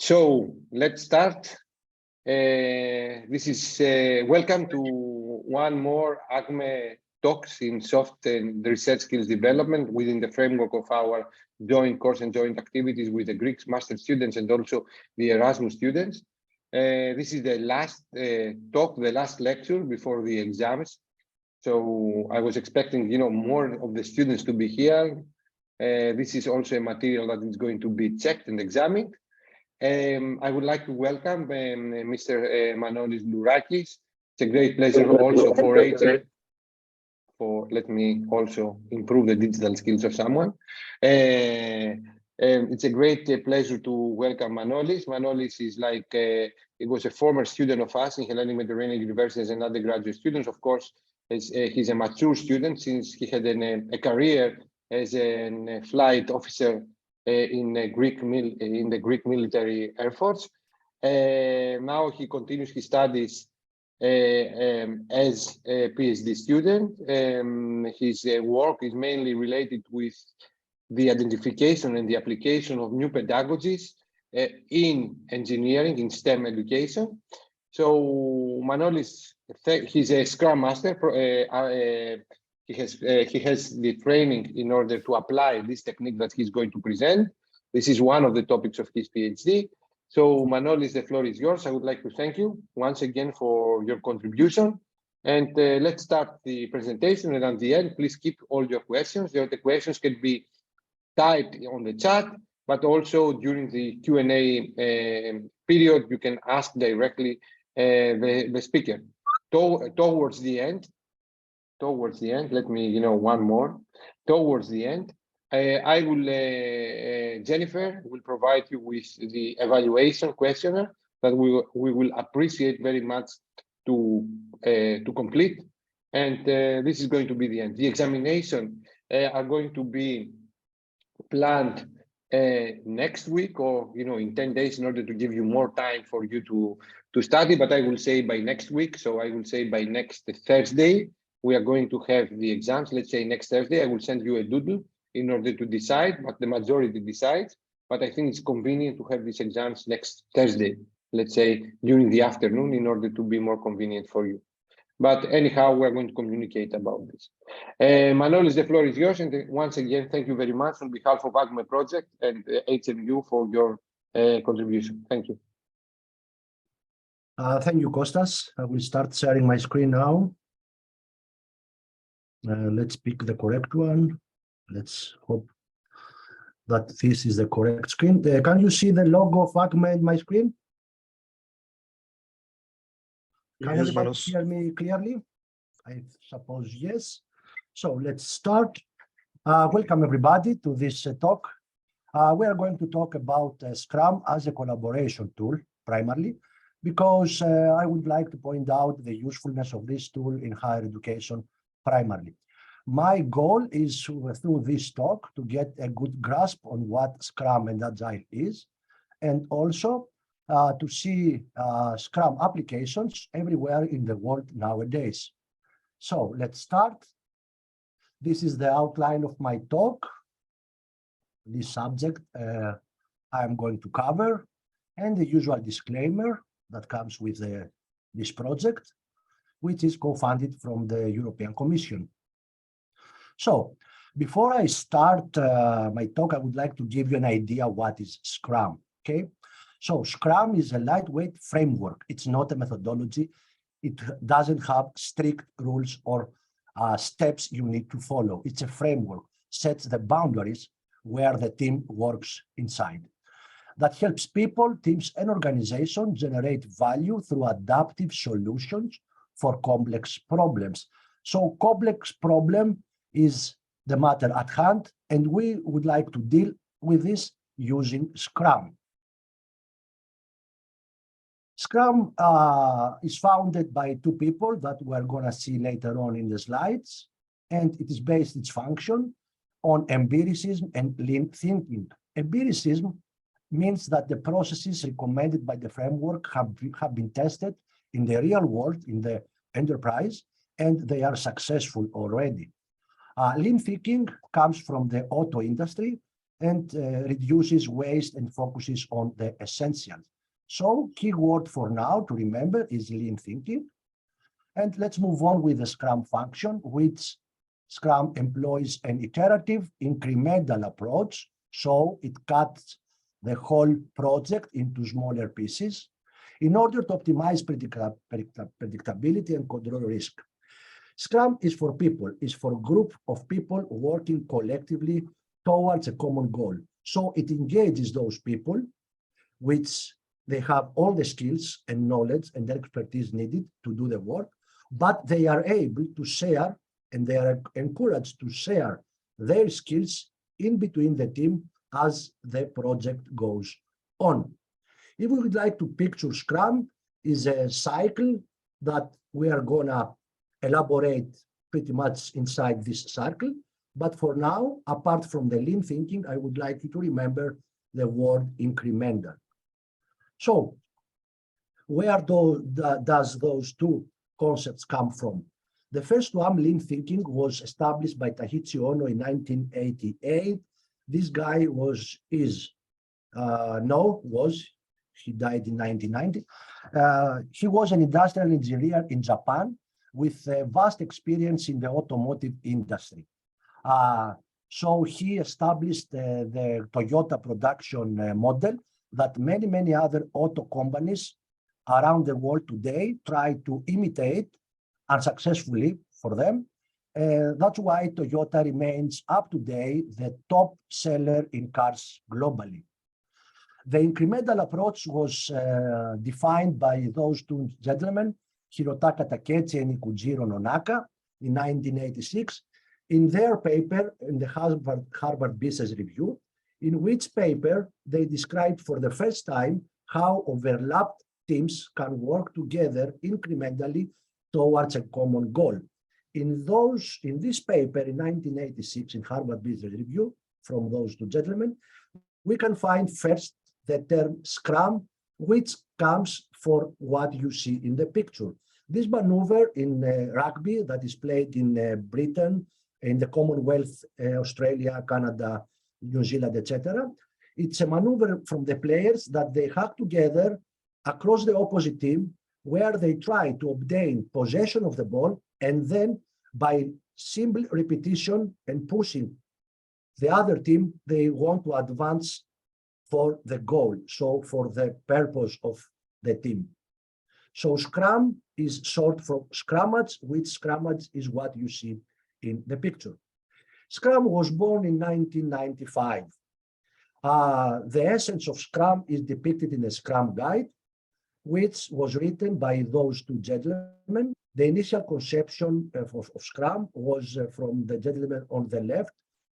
So let's start. This is welcome to one more ACME talks in soft and research skills development within the framework of our joint course and joint activities with the Greek master students and also the Erasmus students. This is the last talk, the last lecture before the exams. So I was expecting, more of the students to be here. This is also a material that is going to be checked and examined. I would like to welcome Mr. Manolis Lourakis. It's a great pleasure also for HM. Let me also improve the digital skills of someone. It's a great pleasure to welcome Manolis. Manolis is he was a former student of us in Hellenic Mediterranean University as an undergraduate student. Of course, he's a mature student since he had a career as a flight officer in the Greek military air force. Now he continues his studies as a PhD student. His work is mainly related with the identification and the application of new pedagogies in engineering, in STEM education. So Manolis, he's a Scrum Master. He has the training in order to apply this technique that he's going to present. This is one of the topics of his PhD. So Manolis, the floor is yours. I would like to thank you once again for your contribution. And let's start the presentation. And at the end, please keep all your questions. The questions can be typed on the chat, but also during the Q&A period, you can ask directly the speaker. Towards the end, let me, one more. Towards the end, I will, Jennifer will provide you with the evaluation questionnaire that we will appreciate very much to complete. And this is going to be the end. The examination are going to be planned next week or, in 10 days in order to give you more time for you to study, but I will say by next week. So I will say by next Thursday, we are going to have the exams. Let's say next Thursday, I will send you a doodle in order to decide, but the majority decides. But I think it's convenient to have these exams next Thursday, let's say during the afternoon, in order to be more convenient for you. But anyhow, we're going to communicate about this. Manolis, the floor is yours. And once again, thank you very much on behalf of ACME Project and HMU for your contribution. Thank you. Thank you, Kostas. I will start sharing my screen now. Let's pick the correct one. Let's hope that this is the correct screen. Can you see the logo of ACME in my screen? Can everybody hear me clearly? I suppose yes. So let's start. Welcome everybody to this talk. We are going to talk about Scrum as a collaboration tool primarily, because I would like to point out the usefulness of this tool in higher education primarily. My goal is through this talk to get a good grasp on what Scrum and Agile is, and also to see Scrum applications everywhere in the world nowadays. So let's start. This is the outline of my talk, this subject I am going to cover, and the usual disclaimer that comes with this project, which is co-funded from the European Commission. So before I start my talk, I would like to give you an idea what is Scrum, okay? So Scrum is a lightweight framework. It's not a methodology. It doesn't have strict rules or steps you need to follow. It's a framework, sets the boundaries where the team works inside. That helps people, teams, and organizations generate value through adaptive solutions for complex problems. So complex problem is the matter at hand, and we would like to deal with this using Scrum. Scrum is founded by two people that we're going to see later on in the slides, and it is based its function on empiricism and lean thinking. Empiricism means that the processes recommended by the framework have been tested in the real world, in the enterprise, and they are successful already. Lean thinking comes from the auto industry and reduces waste and focuses on the essentials. So key word for now to remember is lean thinking. And let's move on with the Scrum function, which Scrum employs an iterative incremental approach. So it cuts the whole project into smaller pieces in order to optimize predictability and control risk. Scrum is for people, is for a group of people working collectively towards a common goal. So it engages those people, which they have all the skills and knowledge and expertise needed to do the work, but they are able to share and they are encouraged to share their skills in between the team as the project goes on. If we would like to picture Scrum is a cycle that we are gonna elaborate pretty much inside this circle. But for now, apart from the lean thinking, I would like you to remember the word incremental. So where does those two concepts come from? The first one, lean thinking, was established by Tahichi Ono in 1988. This guy he died in 1990. He was an industrial engineer in Japan with vast experience in the automotive industry. So he established the Toyota production model that many other auto companies around the world today try to imitate unsuccessfully for them. That's why Toyota remains up to date the top seller in cars globally. The incremental approach was defined by those two gentlemen, Hirotaka Takechi and Ikujiro Nonaka, in 1986, in their paper in the Harvard Business Review, in which paper they described for the first time how overlapped teams can work together incrementally towards a common goal. In this paper in 1986 in Harvard Business Review, from those two gentlemen, we can find first the term Scrum, which comes for what you see in the picture. This maneuver in rugby that is played in Britain, in the Commonwealth, Australia, Canada, New Zealand, etc. It's a maneuver from the players that they hack together across the opposite team, where they try to obtain possession of the ball, and then by simple repetition and pushing the other team, they want to advance for the goal, so for the purpose of the team. So Scrum is short for scrummage, which scrummage is what you see in the picture. Scrum was born in 1995. The essence of Scrum is depicted in a Scrum guide, which was written by those two gentlemen. The initial conception of Scrum was from the gentleman on the left,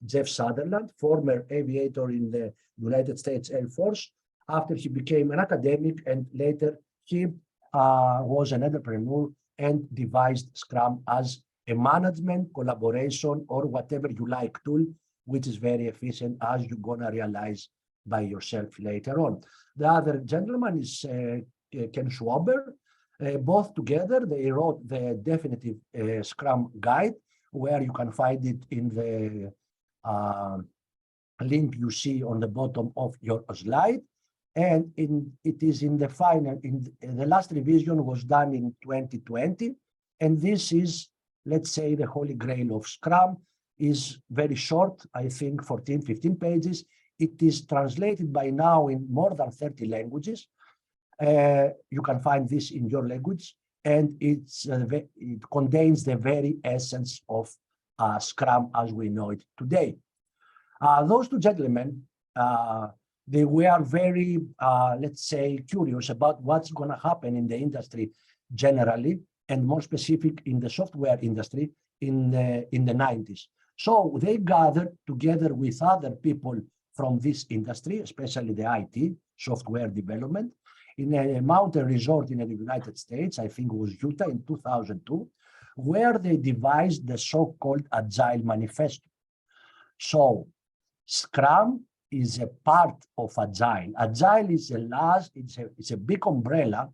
Jeff Sutherland, former aviator in the United States Air Force, after he became an academic, and later he was an entrepreneur and devised Scrum as a management, collaboration, or whatever you like tool, which is very efficient, as you're gonna realize by yourself later on. The other gentleman is Ken Schwaber. Both together, they wrote the definitive Scrum guide, where you can find it in the link you see on the bottom of your slide. And it is in the final, the last revision was done in 2020. And this is, let's say, the holy grail of Scrum. Is very short, I think 14, 15 pages. It is translated by now in more than 30 languages. You can find this in your language, and it contains the very essence of Scrum as we know it today. Those two gentlemen, they were very, let's say, curious about what's going to happen in the industry generally, and more specific in the software industry in the 90s. So they gathered together with other people from this industry, especially the IT, software development, in a mountain resort in the United States, I think it was Utah in 2002, where they devised the so-called Agile Manifesto. So Scrum is a part of Agile. Agile is it's a big umbrella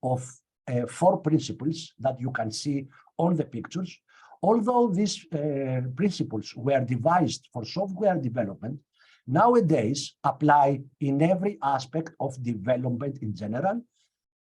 of 4 principles that you can see on the pictures. Although these principles were devised for software development, nowadays apply in every aspect of development in general,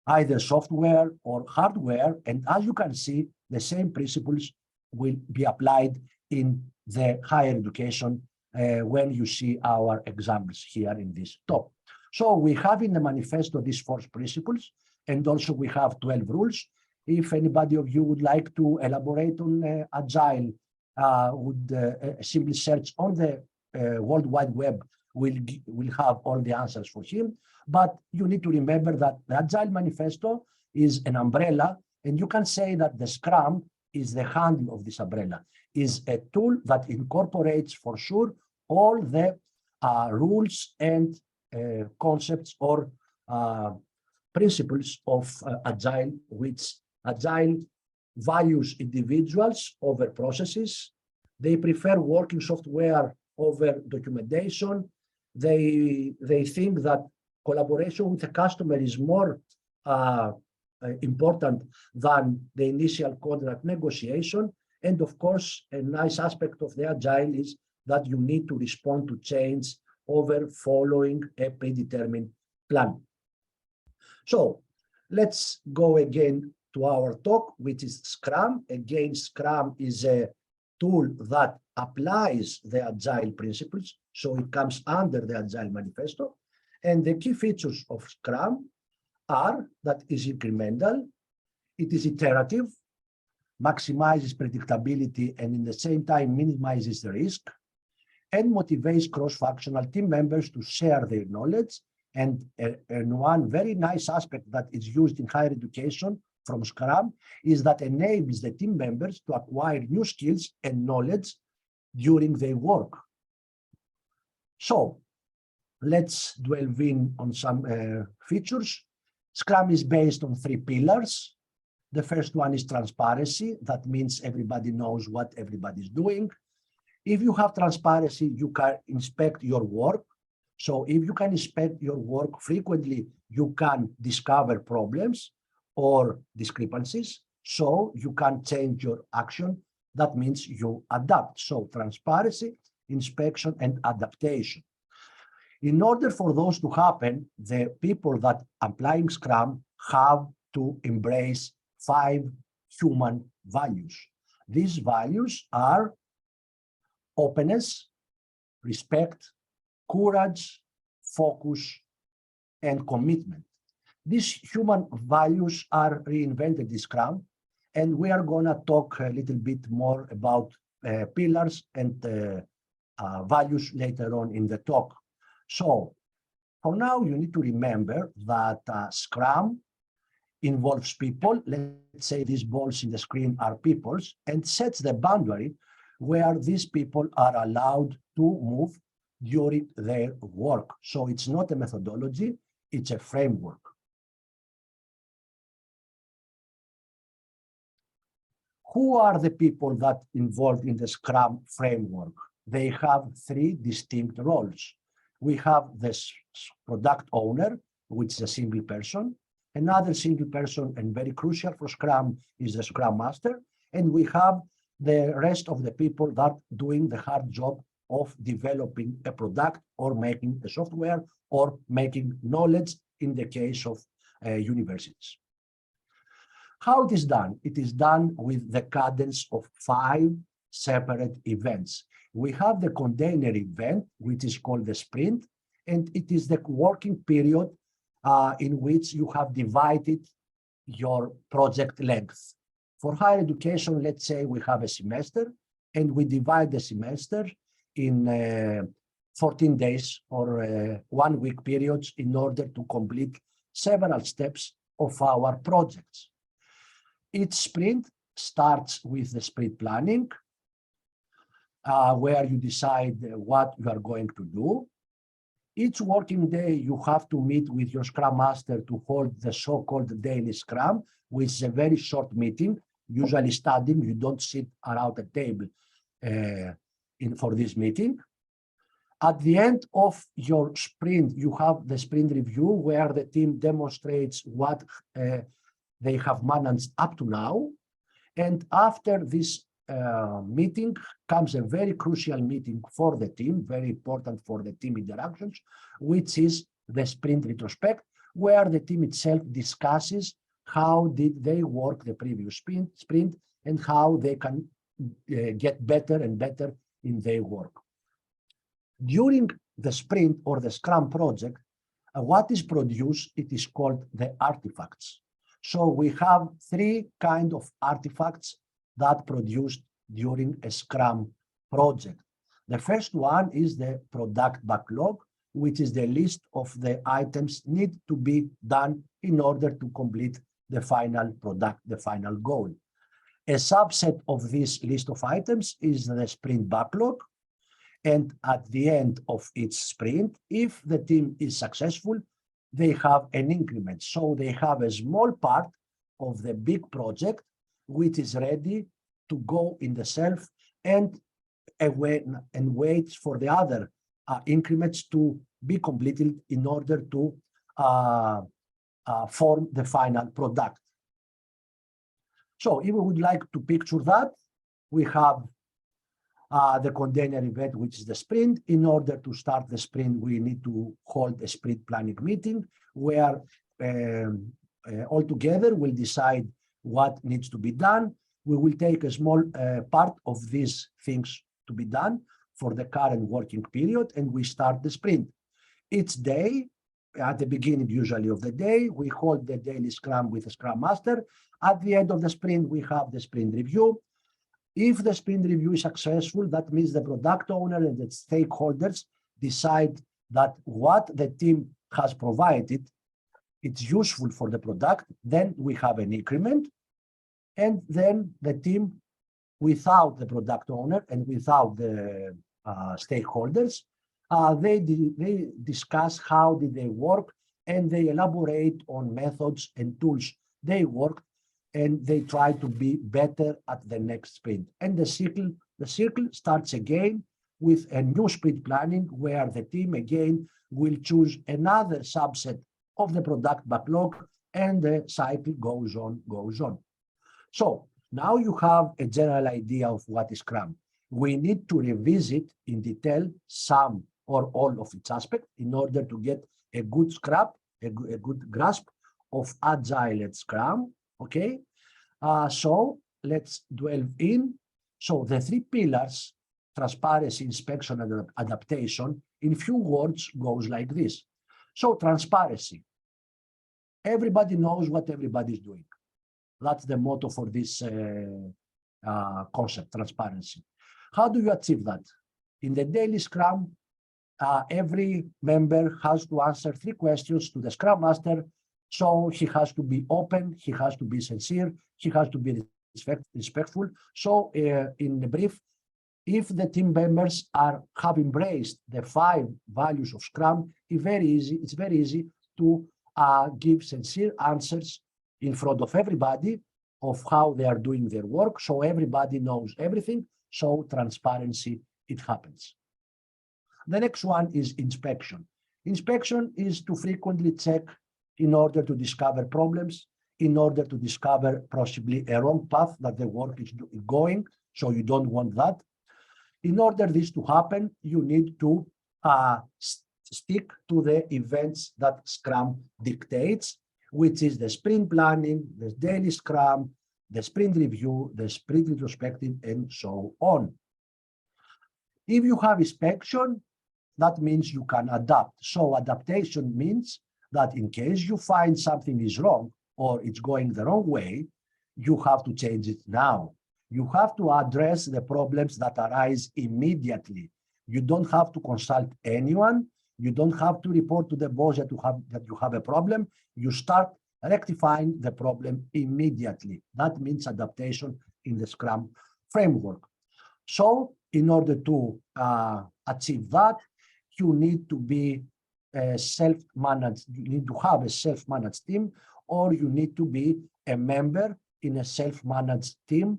either software or hardware. And as you can see, the same principles will be applied in the higher education when you see our examples here in this talk. So we have in the manifesto these 4 principles, and also we have 12 rules. If anybody of you would like to elaborate on Agile, would simply search on the World Wide Web, will have all the answers for him. But you need to remember that the Agile Manifesto is an umbrella, and you can say that the Scrum is the handle of this umbrella, is a tool that incorporates for sure all the rules and concepts or principles of Agile, which Agile values individuals over processes. They prefer working software over documentation. They think that collaboration with the customer is more important than the initial contract negotiation. And of course, a nice aspect of the Agile is that you need to respond to change over following a predetermined plan. So let's go again to our talk, which is Scrum. Again, Scrum is a tool that applies the Agile principles, so it comes under the Agile Manifesto. And the key features of Scrum are that it is incremental, it is iterative, maximizes predictability, and in the same time minimizes the risk, and motivates cross-functional team members to share their knowledge. And one very nice aspect that is used in higher education from Scrum is that enables the team members to acquire new skills and knowledge during their work. So let's delve in on some features. Scrum is based on 3 pillars. The first one is transparency. That means everybody knows what everybody's doing. If you have transparency, you can inspect your work. So if you can inspect your work frequently, you can discover problems or discrepancies. So you can change your action. That means you adapt. So transparency, inspection, and adaptation. In order for those to happen, the people that applying Scrum have to embrace 5 human values. These values are openness, respect, courage, focus, and commitment. These human values are reinvented in Scrum, and we are going to talk a little bit more about pillars and values later on in the talk. So for now, you need to remember that Scrum involves people. Let's say these balls in the screen are peoples, and sets the boundary where these people are allowed to move during their work. So it's not a methodology, it's a framework. Who are the people that involved in the Scrum framework? They have 3 distinct roles. We have this product owner, which is a single person. Another single person, and very crucial for Scrum, is the Scrum Master. And we have the rest of the people that are doing the hard job of developing a product or making a software or making knowledge in the case of universities. How it is done? It is done with the cadence of 5 separate events. We have the container event, which is called the sprint, and it is the working period in which you have divided your project length. For higher education, let's say we have a semester, and we divide the semester in 14 days or 1 week periods in order to complete several steps of our projects. Each sprint starts with the sprint planning, where you decide what you are going to do. Each working day, you have to meet with your Scrum Master to hold the so-called daily Scrum, which is a very short meeting, usually studying. You don't sit around a table for this meeting. At the end of your sprint, you have the sprint review, where the team demonstrates what they have managed up to now. And after this meeting comes a very crucial meeting for the team, very important for the team interactions, which is the sprint retrospect, where the team itself discusses how did they work the previous sprint and how they can get better and better in their work. During the sprint or the Scrum project, what is produced, it is called the artifacts. So we have three kinds of artifacts that produced during a Scrum project. The first one is the product backlog, which is the list of the items need to be done in order to complete the final product, the final goal. A subset of this list of items is the sprint backlog. And at the end of each sprint, if the team is successful, they have an increment. So they have a small part of the big project, which is ready to go in the shelf and wait for the other increments to be completed in order to form the final product. So if we would like to picture that, we have the container event, which is the sprint. In order to start the sprint, we need to hold a sprint planning meeting where all together we'll decide what needs to be done. We will take a small part of these things to be done for the current working period, and we start the sprint. Each day, at the beginning usually of the day, we hold the daily Scrum with the Scrum Master. At the end of the sprint, we have the sprint review. If the sprint review is successful, that means the product owner and the stakeholders decide that what the team has provided, it's useful for the product, then we have an increment. And then the team, without the product owner and without the stakeholders, they discuss how did they work, and they elaborate on methods and tools they worked, and they try to be better at the next sprint. And the circle starts again with a new sprint planning, where the team again will choose another subset of the product backlog, and the cycle goes on. So now you have a general idea of what is Scrum. We need to revisit in detail some or all of its aspects in order to get a good grasp of Agile and Scrum. Okay, so let's dwell in. So the three pillars, transparency, inspection, and adaptation, in few words goes like this. So transparency. Everybody knows what everybody is doing. That's the motto for this concept, transparency. How do you achieve that? In the daily Scrum, every member has to answer 3 questions to the Scrum Master. So he has to be open, he has to be sincere, he has to be respectful. So in brief, if the team members have embraced the 5 values of Scrum, it's very easy to give sincere answers in front of everybody of how they are doing their work. So everybody knows everything. So transparency, it happens. The next one is inspection. Inspection is to frequently check in order to discover problems, in order to discover possibly a wrong path that the work is going. So you don't want that. In order this to happen, you need to stick to the events that Scrum dictates, which is the sprint planning, the daily Scrum, the sprint review, the sprint retrospective, and so on. If you have inspection, that means you can adapt. So adaptation means that in case you find something is wrong or it's going the wrong way, you have to change it now. You have to address the problems that arise immediately. You don't have to consult anyone. You don't have to report to the boss that you have a problem. You start rectifying the problem immediately. That means adaptation in the Scrum framework. So in order to achieve that, you need to be self-managed. You need to have a self-managed team, or you need to be a member in a self-managed team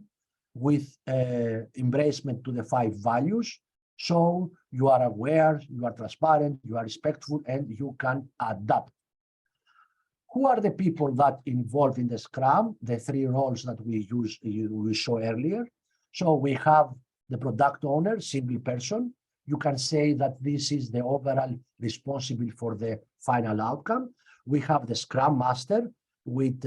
with embracement to the 5 values. So you are aware, you are transparent, you are respectful, and you can adapt. Who are the people that involved in the Scrum? The 3 roles that we saw earlier. So we have the product owner, single person. You can say that this is the overall responsible for the final outcome. We have the Scrum Master, with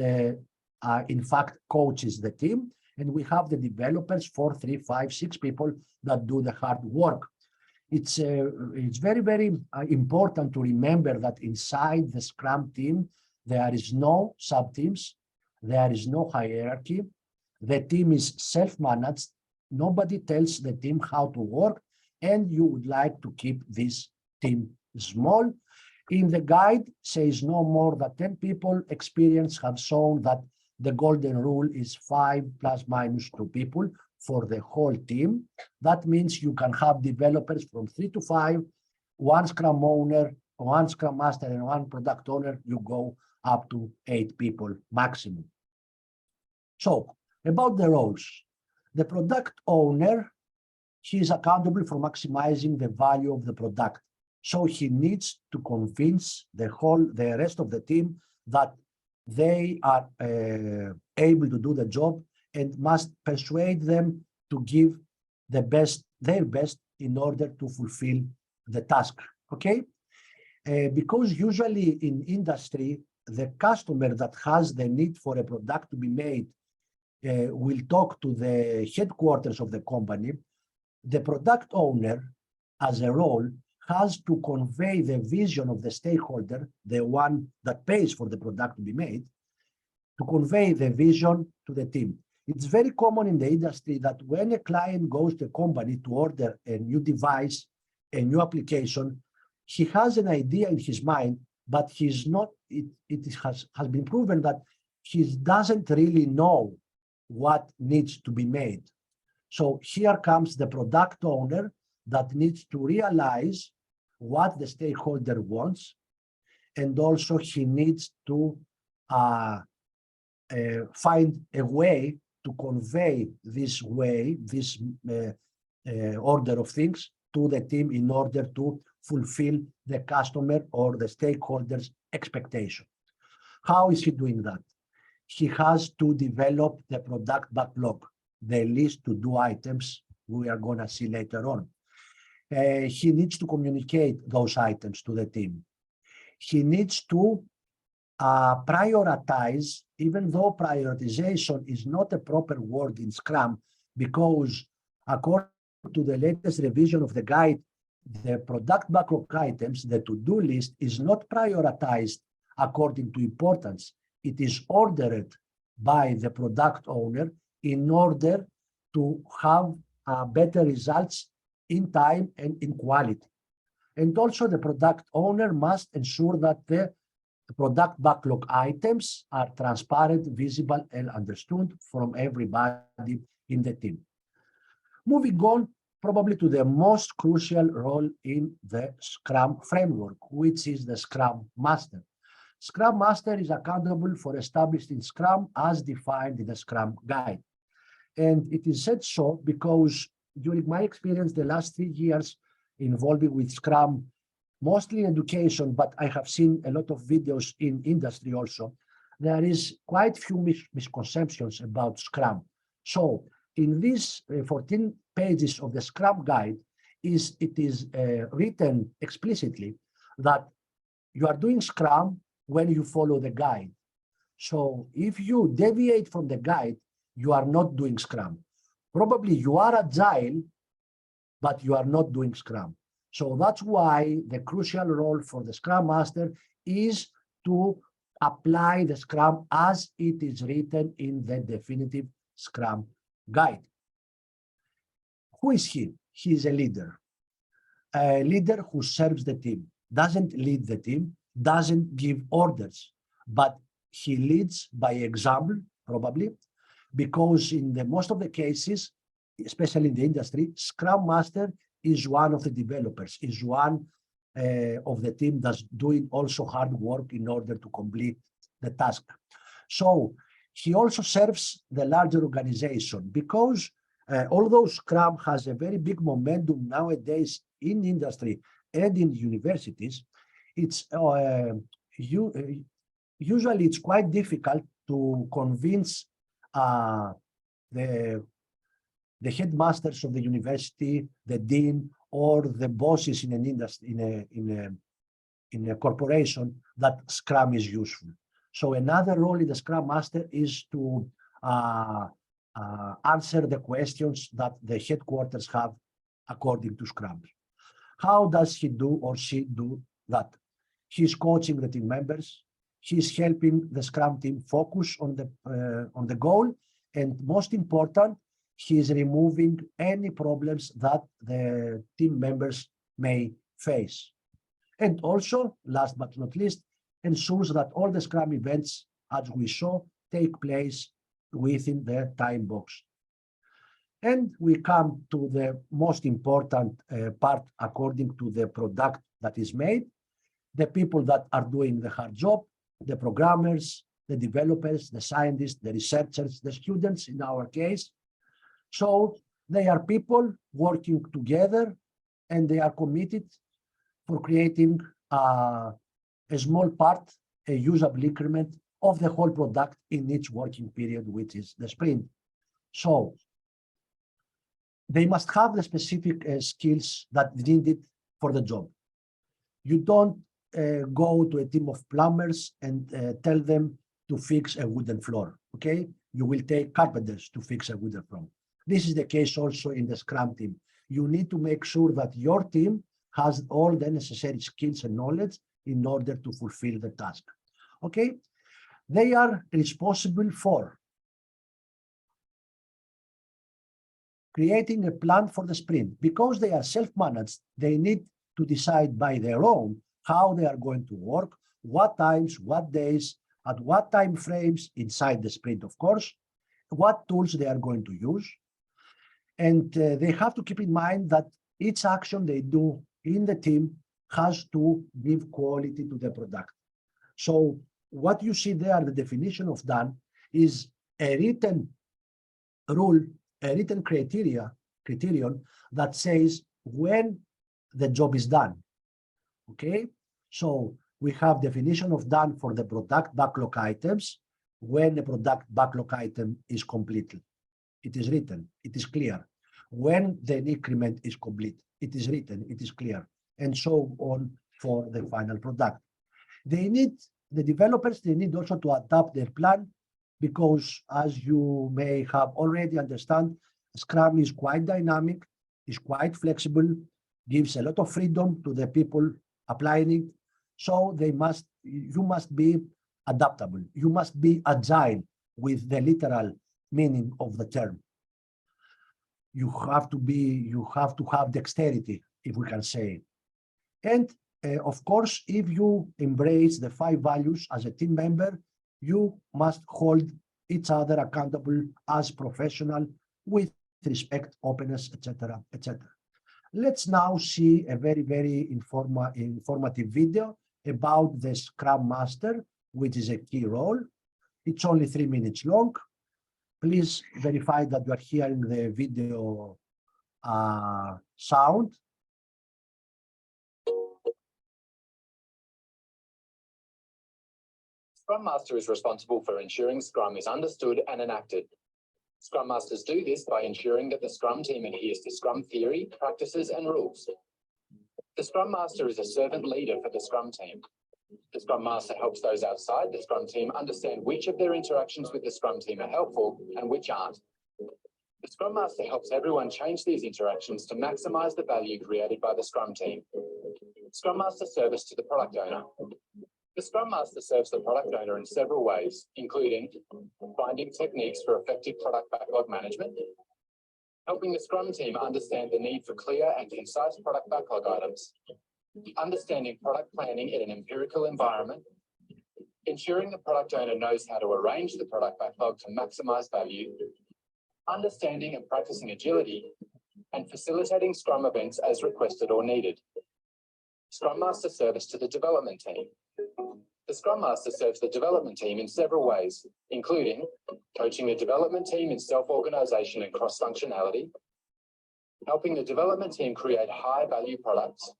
in fact coaches the team, and we have the developers, 4, 3, 5, 6 people that do the hard work. It's very, very important to remember that inside the Scrum team, there is no sub-teams, there is no hierarchy. The team is self-managed. Nobody tells the team how to work, and you would like to keep this team small. In the guide, says no more than 10 people. Experience have shown that the golden rule is 5 ± 2 people for the whole team. That means you can have developers from 3 to 5, 1 Scrum owner, 1 Scrum Master, and 1 product owner. You go up to 8 people maximum. So, about the roles. The product owner, he is accountable for maximizing the value of the product. So he needs to convince the rest of the team that they are able to do the job, and must persuade them to give their best in order to fulfill the task. Okay? Because usually in industry, the customer that has the need for a product to be made will talk to the headquarters of the company. The product owner, as a role, has to convey the vision of the stakeholder, the one that pays for the product to be made, to convey the vision to the team. It's very common in the industry that when a client goes to a company to order a new device, a new application, he has an idea in his mind, but he's not, it has been proven that he doesn't really know what needs to be made. So here comes the product owner that needs to realize what the stakeholder wants, and also he needs to find a way to convey this order of things to the team in order to fulfill the customer or the stakeholder's expectation. How is he doing that? He has to develop the product backlog, the list to do items we are going to see later on. He needs to communicate those items to the team. He needs to prioritize, even though prioritization is not a proper word in Scrum, because according to the latest revision of the guide, the product backlog items, the to-do list, is not prioritized according to importance. It is ordered by the product owner in order to have better results in time and in quality. And also the product owner must ensure that the product backlog items are transparent, visible, and understood from everybody in the team. Moving on, probably to the most crucial role in the Scrum framework, which is the Scrum Master. Scrum Master is accountable for establishing Scrum as defined in the Scrum Guide. And it is said so because during my experience the last 3 years involving with Scrum, mostly in education, but I have seen a lot of videos in industry also, there is quite few misconceptions about Scrum. So in these 14 pages of the Scrum Guide, it is written explicitly that you are doing Scrum when you follow the guide. So if you deviate from the guide, you are not doing Scrum. Probably you are agile, but you are not doing Scrum. So that's why the crucial role for the Scrum Master is to apply the Scrum as it is written in the definitive Scrum Guide. Who is he? He is a leader who serves the team, doesn't lead the team, doesn't give orders, but he leads by example, probably, because in the most of the cases, especially in the industry, Scrum Master is one of the developers, is one of the team that's doing also hard work in order to complete the task. So he also serves the larger organization because although Scrum has a very big momentum nowadays in industry and in universities, it's usually it's quite difficult to convince the the headmasters of the university, the dean, or the bosses in an industry, in a corporation, that Scrum is useful. So another role in the Scrum Master is to answer the questions that the headquarters have according to Scrum. How does he do or she do that? He's coaching the team members. He's helping the Scrum team focus on the goal, and most important, he is removing any problems that the team members may face. And also, last but not least, ensures that all the Scrum events, as we saw, take place within the time box. And we come to the most important part according to the product that is made. The people that are doing the hard job, the programmers, the developers, the scientists, the researchers, the students in our case. So they are people working together, and they are committed for creating a small part, a usable increment of the whole product in each working period, which is the sprint. So they must have the specific skills that needed for the job. You don't go to a team of plumbers and tell them to fix a wooden floor, okay? You will take carpenters to fix a wooden floor. This is the case also in the Scrum team. You need to make sure that your team has all the necessary skills and knowledge in order to fulfill the task, okay? They are responsible for creating a plan for the sprint. Because they are self-managed, they need to decide by their own how they are going to work, what times, what days, at what time frames inside the sprint, of course, what tools they are going to use. And they have to keep in mind that each action they do in the team has to give quality to the product. So what you see there, the definition of done, is a written rule, a written criterion that says when the job is done, okay? So we have definition of done for the product backlog items, when the product backlog item is completed. It is written, it is clear. When the increment is complete, it is written, it is clear, and so on for the final product. They need, the developers, they need also to adapt their plan, because as you may have already understand, Scrum is quite dynamic, is quite flexible, gives a lot of freedom to the people applying it. So you must be adaptable. You must be agile with the literal meaning of the term. You have to have dexterity, if we can say. And of course, if you embrace the 5 values as a team member, you must hold each other accountable as professional with respect, openness, etc., etc. Let's now see a very, very informative video about the Scrum Master, which is a key role. It's only 3 minutes long. Please verify that you are hearing the video sound. Scrum Master is responsible for ensuring Scrum is understood and enacted. Scrum Masters do this by ensuring that the Scrum team adheres to Scrum theory, practices, and rules. The Scrum Master is a servant leader for the Scrum team. The Scrum Master helps those outside the Scrum team understand which of their interactions with the Scrum team are helpful and which aren't. The Scrum Master helps everyone change these interactions to maximize the value created by the Scrum team. Scrum Master service to the product owner. The Scrum Master serves the product owner in several ways, including finding techniques for effective product backlog management, helping the Scrum team understand the need for clear and concise product backlog items, understanding product planning in an empirical environment, ensuring the product owner knows how to arrange the product backlog to maximize value, understanding and practicing agility, and facilitating Scrum events as requested or needed. Scrum Master service to the development team. The Scrum Master serves the development team in several ways, including coaching the development team in self-organization and cross-functionality, helping the development team create high-value products,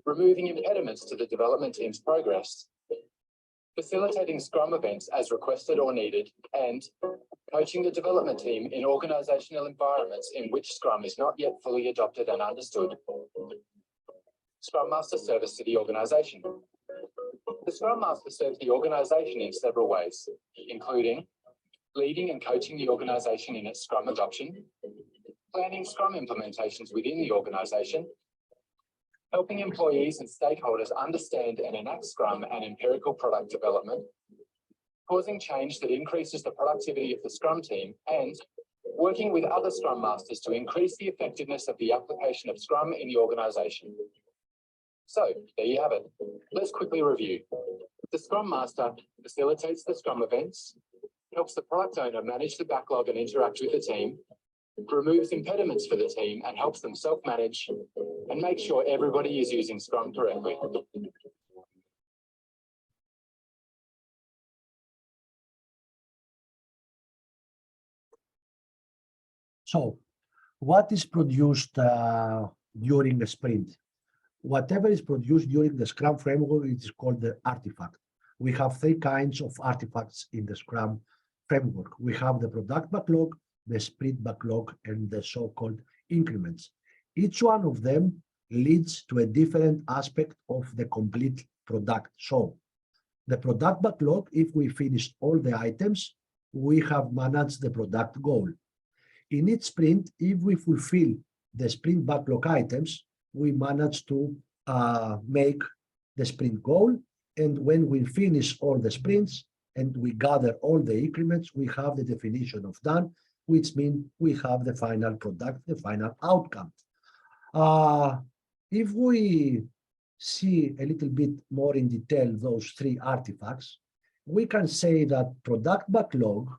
removing impediments to the development team's progress, facilitating Scrum events as requested or needed, and coaching the development team in organizational environments in which Scrum is not yet fully adopted and understood. Scrum Master service to the organization. The Scrum Master serves the organization in several ways, including leading and coaching the organization in its Scrum adoption, planning Scrum implementations within the organization, helping employees and stakeholders understand and enact Scrum and empirical product development, causing change that increases the productivity of the Scrum team, and working with other Scrum Masters to increase the effectiveness of the application of Scrum in the organization. So there you have it. Let's quickly review. The Scrum Master facilitates the Scrum events, helps the product owner manage the backlog and interact with the team, removes impediments for the team and helps them self-manage, and make sure everybody is using Scrum correctly. So, what is produced during the sprint? Whatever is produced during the Scrum framework, it is called the artifact. We have three kinds of artifacts in the Scrum framework. We have the product backlog, the sprint backlog, and the so-called increments. Each one of them leads to a different aspect of the complete product. So, the product backlog, if we finish all the items, we have managed the product goal. In each sprint, if we fulfill the sprint backlog items, we manage to make the sprint goal. And when we finish all the sprints and we gather all the increments, we have the definition of done, which means we have the final product, the final outcome. If we see a little bit more in detail those three artifacts, we can say that product backlog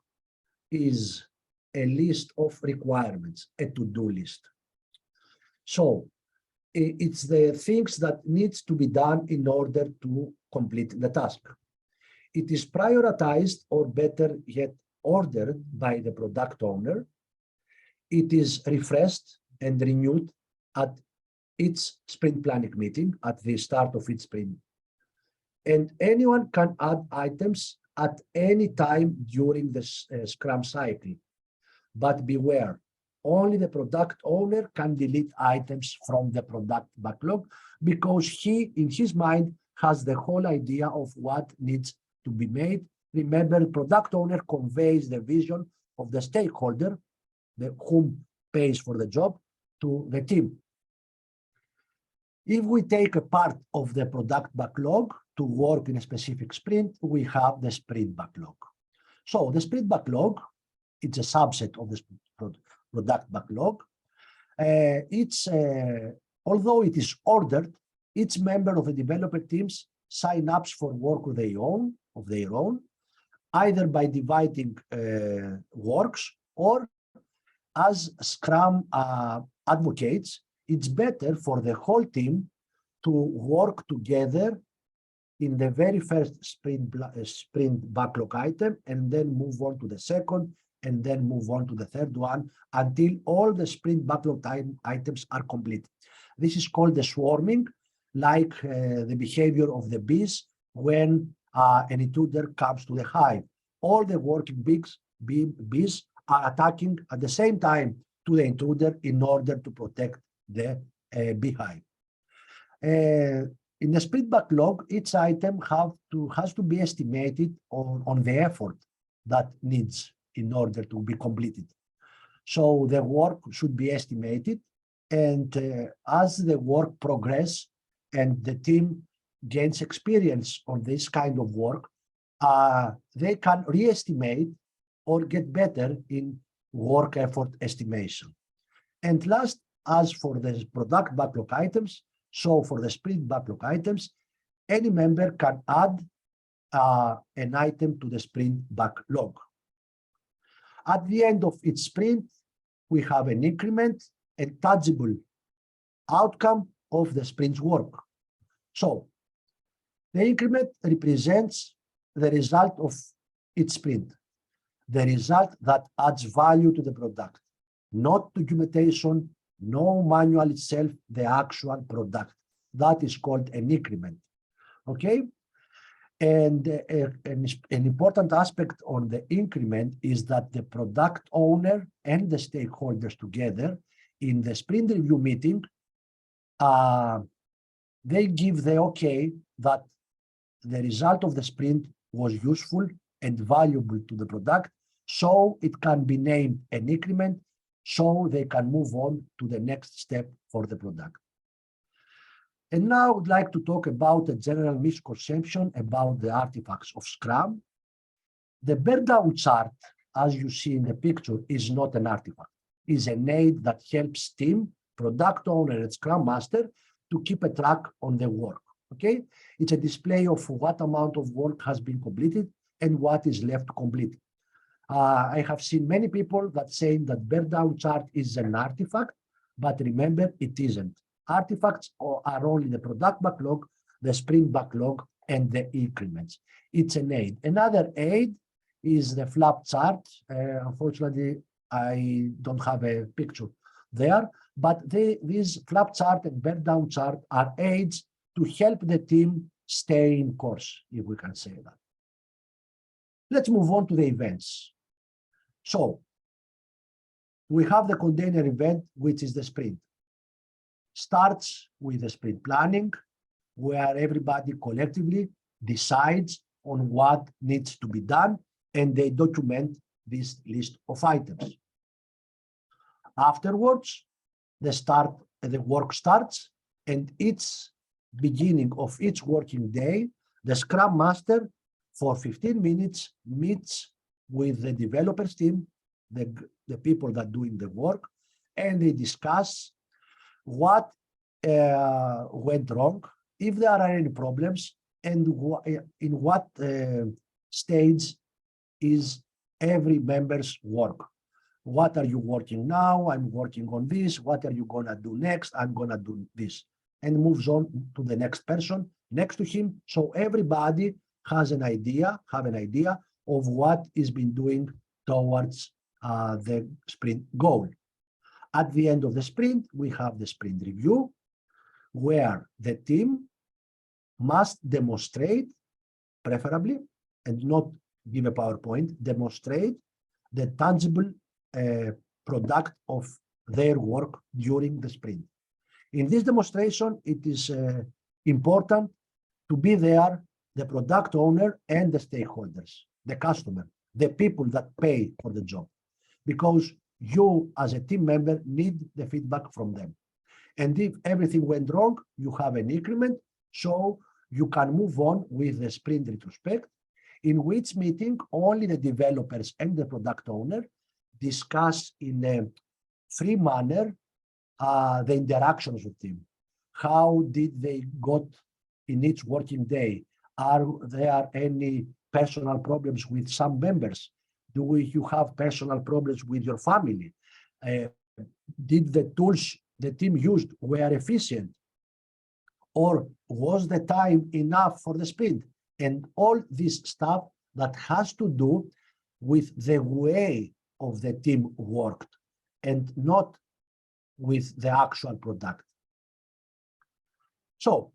is a list of requirements, a to-do list. So it's the things that needs to be done in order to complete the task. It is prioritized, or better yet, ordered by the product owner. It is refreshed and renewed at each sprint planning meeting at the start of each sprint. And anyone can add items at any time during the Scrum cycle. But beware, only the product owner can delete items from the product backlog, because he, in his mind, has the whole idea of what needs to be made. Remember, the product owner conveys the vision of the stakeholder, whom pays for the job, to the team. If we take a part of the product backlog to work in a specific sprint, we have the sprint backlog. So the sprint backlog, it's a subset of the product backlog. Although it is ordered, each member of the developer teams sign up for work of their own, either by dividing works, or as Scrum advocates, it's better for the whole team to work together in the very first sprint backlog item, and then move on to the second, and then move on to the third one, until all the sprint backlog items are complete. This is called the swarming, like the behavior of the bees when an intruder comes to the hive. All the working bees are attacking at the same time to the intruder in order to protect the beehive. In the sprint backlog, each item has to be estimated on the effort that needs in order to be completed. So the work should be estimated, and as the work progresses and the team gains experience on this kind of work, they can re-estimate or get better in work effort estimation. And last, as for the product backlog items, so for the sprint backlog items, any member can add an item to the sprint backlog. At the end of each sprint, we have an increment, a tangible outcome of the sprint's work. So the increment represents the result of each sprint, the result that adds value to the product, not documentation, no manual itself, the actual product. That is called an increment. Okay? And an important aspect on the increment is that the product owner and the stakeholders together in the sprint review meeting, they give the okay that the result of the sprint was useful and valuable to the product, so it can be named an increment, so they can move on to the next step for the product. And now I would like to talk about a general misconception about the artifacts of Scrum. The burn down chart, as you see in the picture, is not an artifact. It is an aid that helps team, product owner, and Scrum Master to keep a track on the work. Okay, it's a display of what amount of work has been completed and what is left to complete. I have seen many people that say that burn down chart is an artifact, but remember, it isn't. Artifacts are only the product backlog, the sprint backlog, and the increments. It's an aid. Another aid is the flap chart. Unfortunately, I don't have a picture there, but these flap chart and burn down chart are aids to help the team stay in course, if we can say that. Let's move on to the events. So we have the container event, which is the sprint. Starts with the sprint planning, where everybody collectively decides on what needs to be done, and they document this list of items. Afterwards, the work starts, and each beginning of each working day, the Scrum Master for 15 minutes meets with the developers team, the people that are doing the work, and they discuss what went wrong, if there are any problems, and in what stage is every member's work. What are you working now? I'm working on this. What are you going to do next? I'm going to do this. And moves on to the next person next to him. So everybody has an idea, of what is being doing towards the sprint goal. At the end of the sprint, we have the sprint review, where the team must demonstrate, preferably, and not give a PowerPoint, demonstrate the tangible product of their work during the sprint. In this demonstration, it is important to be there, the product owner and the stakeholders, the customer, the people that pay for the job, because you as a team member need the feedback from them. And if everything went wrong, you have an increment, so you can move on with the sprint retrospect, in which meeting only the developers and the product owner discuss in a free manner the interactions with team. How did they got in each working day? Are there any personal problems with some members? Do you have personal problems with your family? Did the tools the team used were efficient? Or was the time enough for the sprint? And all this stuff that has to do with the way of the team worked and not with the actual product. So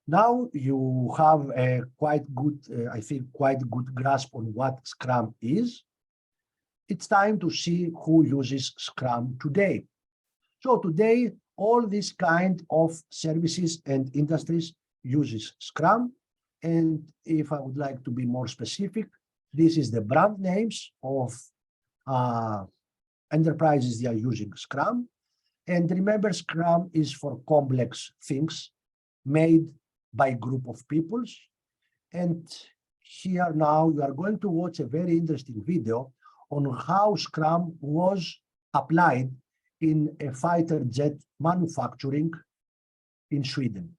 now you have a quite good, I think, quite good grasp on what Scrum is. It's time to see who uses Scrum today. So today, all these kind of services and industries uses Scrum. And if I would like to be more specific, this is the brand names of enterprises that are using Scrum. And remember, Scrum is for complex things made by a group of peoples. And here now you are going to watch a very interesting video on how Scrum was applied in a fighter jet manufacturing in Sweden.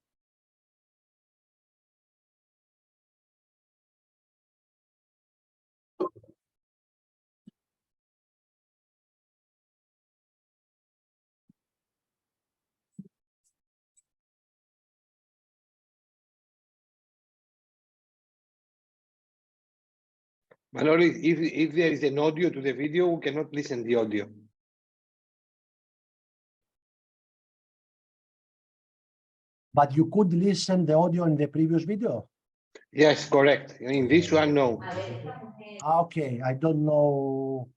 Mallory, if there is an audio to the video, we cannot listen to the audio. But you could listen the audio in the previous video? Yes, correct. In this one, no. Okay, I don't know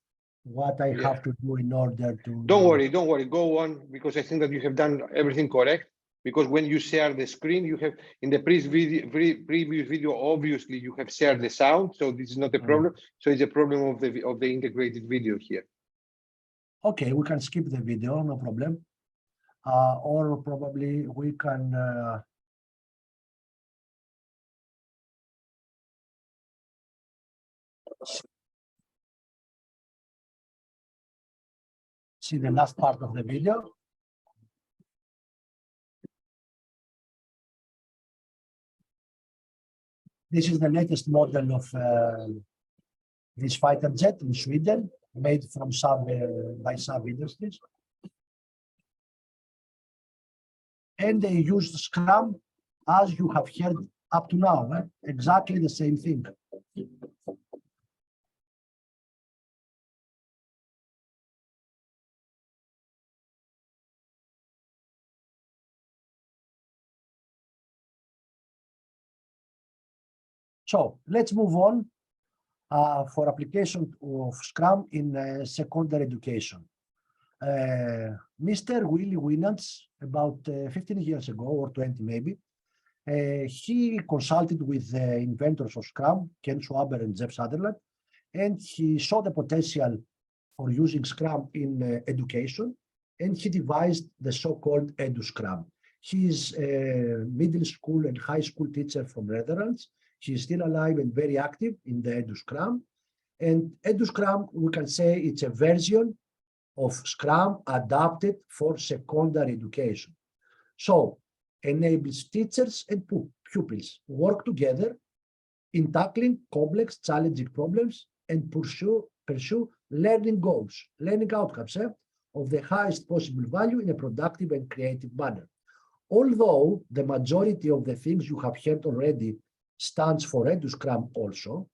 what I Yeah. have to do in order to. Don't worry, go on, because I think that you have done everything correct. Because when you share the screen, you have in the previous video, obviously you have shared the sound, so this is not a problem. So it's a problem of the integrated video here. Okay, we can skip the video, no problem. Or probably we can. See the last part of the video. This is the latest model of this fighter jet in Sweden, made from by Saab Industries. And they used Scrum, as you have heard up to now, exactly the same thing. So let's move on for application of Scrum in secondary education. Mr. Willy Winans, about 15 years ago or 20 maybe, he consulted with the inventors of Scrum, Ken Schwaber and Jeff Sutherland, and he saw the potential for using Scrum in education, and he devised the so-called EduScrum. He is a middle school and high school teacher from Netherlands. He is still alive and very active in the EduScrum. And EduScrum, we can say it's a version of Scrum adapted for secondary education. So, enables teachers and pupils work together in tackling complex, challenging problems and pursue learning goals, learning outcomes of the highest possible value in a productive and creative manner. Although the majority of the things you have heard already stands for EduScrum also,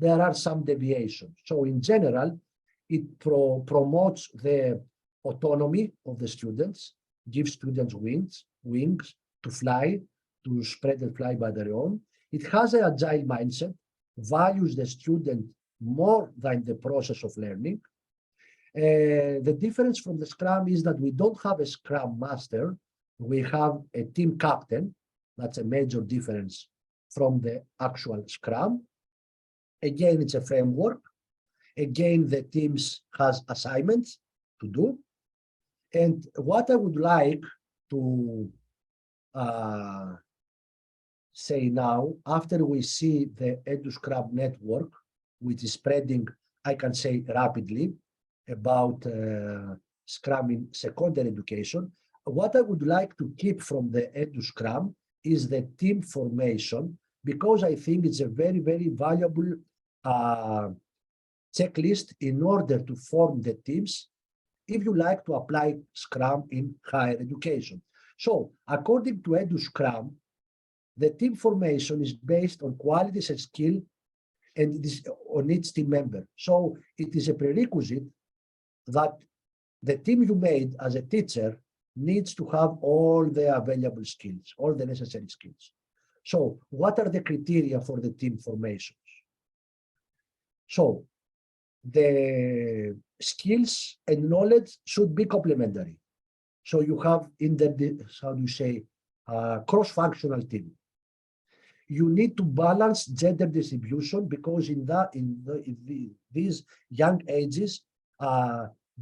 there are some deviations. So in general, it promotes the autonomy of the students, gives students wings to fly, to spread and fly by their own. It has an agile mindset, values the student more than the process of learning. The difference from the Scrum is that we don't have a Scrum master, we have a team captain. That's a major difference from the actual Scrum. Again, it's a framework. Again, the teams has assignments to do. And what I would like to say now, after we see the EduScrum network, which is spreading, I can say rapidly, about Scrum in secondary education, what I would like to keep from the EduScrum is the team formation, because I think it's a very, very valuable checklist in order to form the teams if you like to apply Scrum in higher education. So according to EduScrum, the team formation is based on qualities and skill, and it is on each team member. So it is a prerequisite that the team you made as a teacher needs to have all the available skills, all the necessary skills. So what are the criteria for the team formations? So the skills and knowledge should be complementary. So you have in the, how do you say, cross-functional team. You need to balance gender distribution, because in these young ages,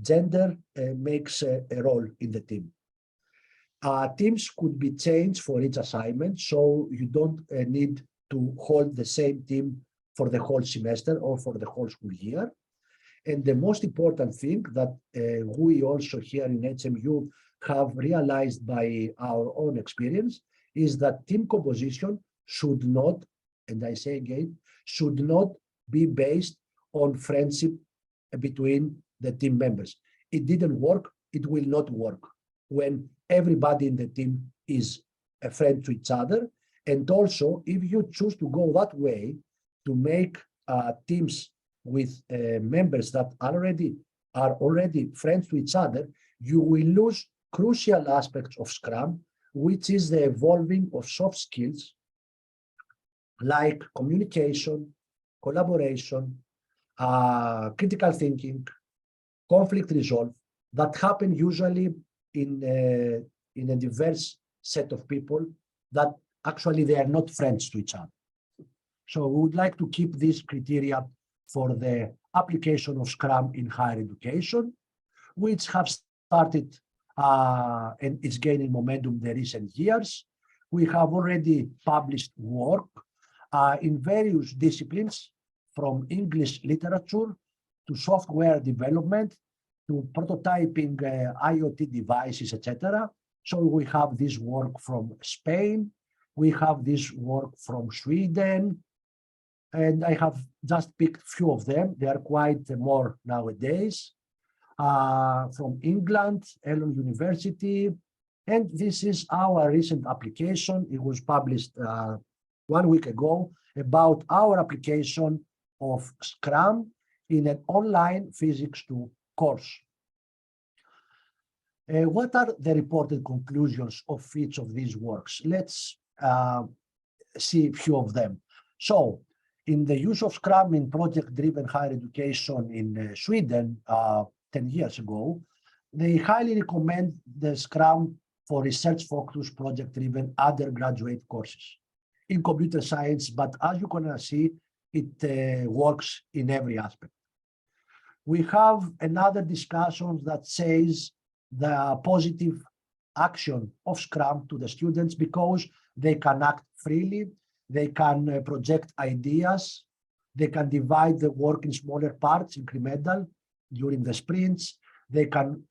gender makes a role in the team. Teams could be changed for each assignment, so you don't need to hold the same team for the whole semester or for the whole school year. And the most important thing that we also here in HMU have realized by our own experience is that team composition should not, and I say again, should not be based on friendship between the team members. It didn't work, it will not work when everybody in the team is a friend to each other. And also, if you choose to go that way, to make teams with members that are already friends to each other, you will lose crucial aspects of Scrum, which is the evolving of soft skills like communication, collaboration, critical thinking, conflict resolve, that happen usually in a diverse set of people that actually they are not friends to each other. So we would like to keep these criteria for the application of Scrum in higher education, which have started and is gaining momentum in the recent years. We have already published work in various disciplines, from English literature to software development to prototyping IoT devices, etc. So we have this work from Spain, we have this work from Sweden, and I have just picked few of them. They are quite more nowadays. From England, Ellon University, and this is our recent application. It was published 1 week ago about our application of Scrum in an online Physics 2 course. What are the reported conclusions of each of these works? Let's see a few of them. So, in the use of Scrum in project-driven higher education in Sweden 10 years ago, they highly recommend the Scrum for research-focused project-driven undergraduate courses in computer science, but as you can see, it works in every aspect. We have another discussion that says the positive action of Scrum to the students because they can act freely, they can project ideas, they can divide the work in smaller parts, incremental, during the sprints, they can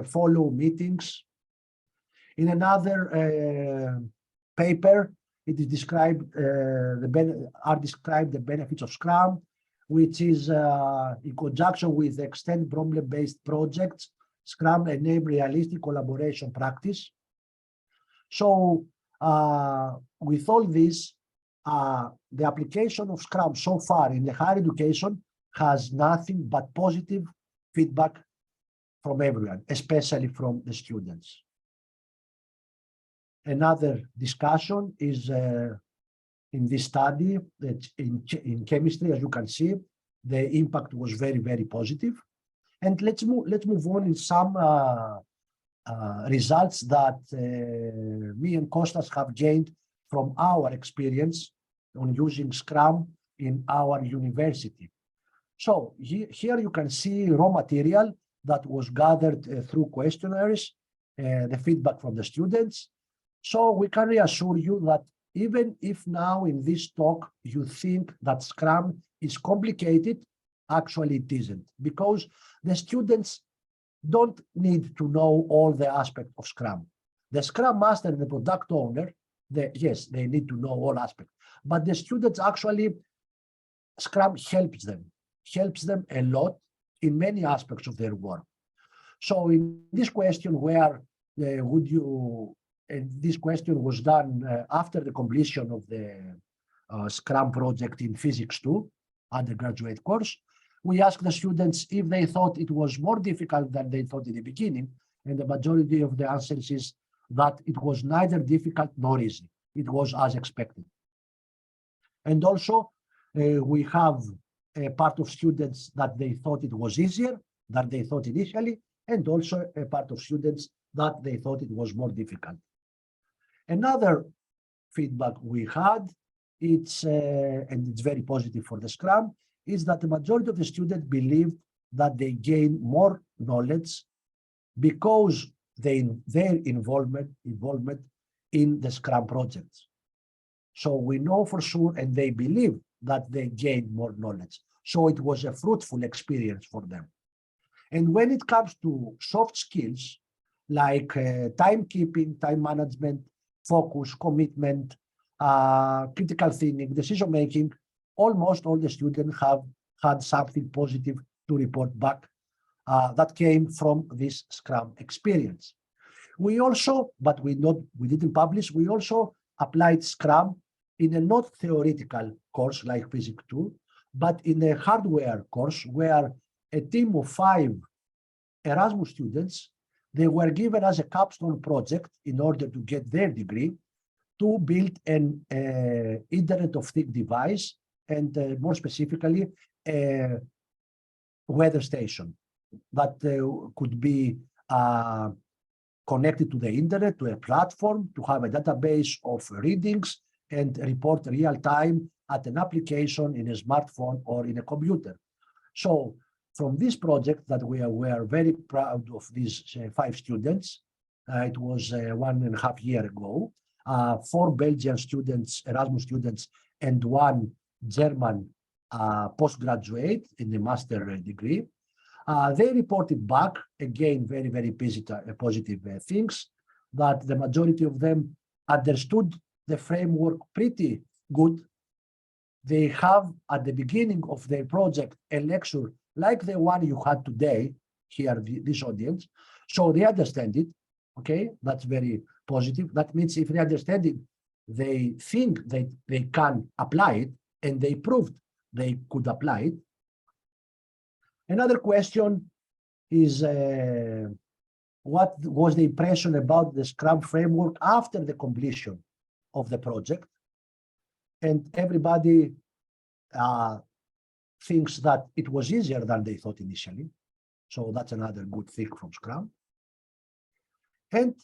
follow meetings. In another paper, it is described, the benefits of Scrum, which is in conjunction with extended problem-based projects, Scrum enable realistic collaboration practice. So with all this, the application of Scrum so far in the higher education has nothing but positive feedback from everyone, especially from the students. Another discussion is in this study that in chemistry, as you can see, the impact was very, very positive. And let's move on in some results that me and Kostas have gained from our experience on using Scrum in our university. So here you can see raw material that was gathered through questionnaires, the feedback from the students. So we can reassure you that even if now in this talk you think that Scrum is complicated, actually it isn't, because the students don't need to know all the aspects of Scrum. The Scrum Master and the product owner, yes, they need to know all aspects, but the students actually, Scrum helps them a lot in many aspects of their work. So in this question, where would you, and this question was done after the completion of the Scrum project in Physics 2 undergraduate course, we asked the students if they thought it was more difficult than they thought in the beginning, and the majority of the answers is that it was neither difficult nor easy. It was as expected. And also, we have a part of students that they thought it was easier than they thought initially, and also a part of students that they thought it was more difficult. Another feedback we had, and it's very positive for the Scrum, is that the majority of the students believed that they gain more knowledge because their involvement in the Scrum projects. So we know for sure, and they believe that they gain more knowledge. So it was a fruitful experience for them. And when it comes to soft skills, like timekeeping, time management, focus, commitment, critical thinking, decision-making, almost all the students have had something positive to report back that came from this Scrum experience. We also, but we didn't publish, we also applied Scrum in a not theoretical course like Physics 2, but in a hardware course where a team of 5 Erasmus students, they were given as a capstone project in order to get their degree to build an Internet of Things device, and more specifically, a weather station that could be connected to the internet, to a platform, to have a database of readings and report real time at an application in a smartphone or in a computer. So from this project that we are very proud of these 5 students, it was 1.5 years ago, 4 Belgian students, Erasmus students, and 1 German postgraduate in the master degree. They reported back, again, very, very positive things, that the majority of them understood the framework pretty good. They have, at the beginning of their project, a lecture like the one you had today, here, this audience. So they understand it, okay? That's very positive. That means if they understand it, they think that they can apply it, and they proved they could apply it. Another question is, what was the impression about the Scrum framework after the completion of the project? And everybody thinks that it was easier than they thought initially. So that's another good thing from Scrum. And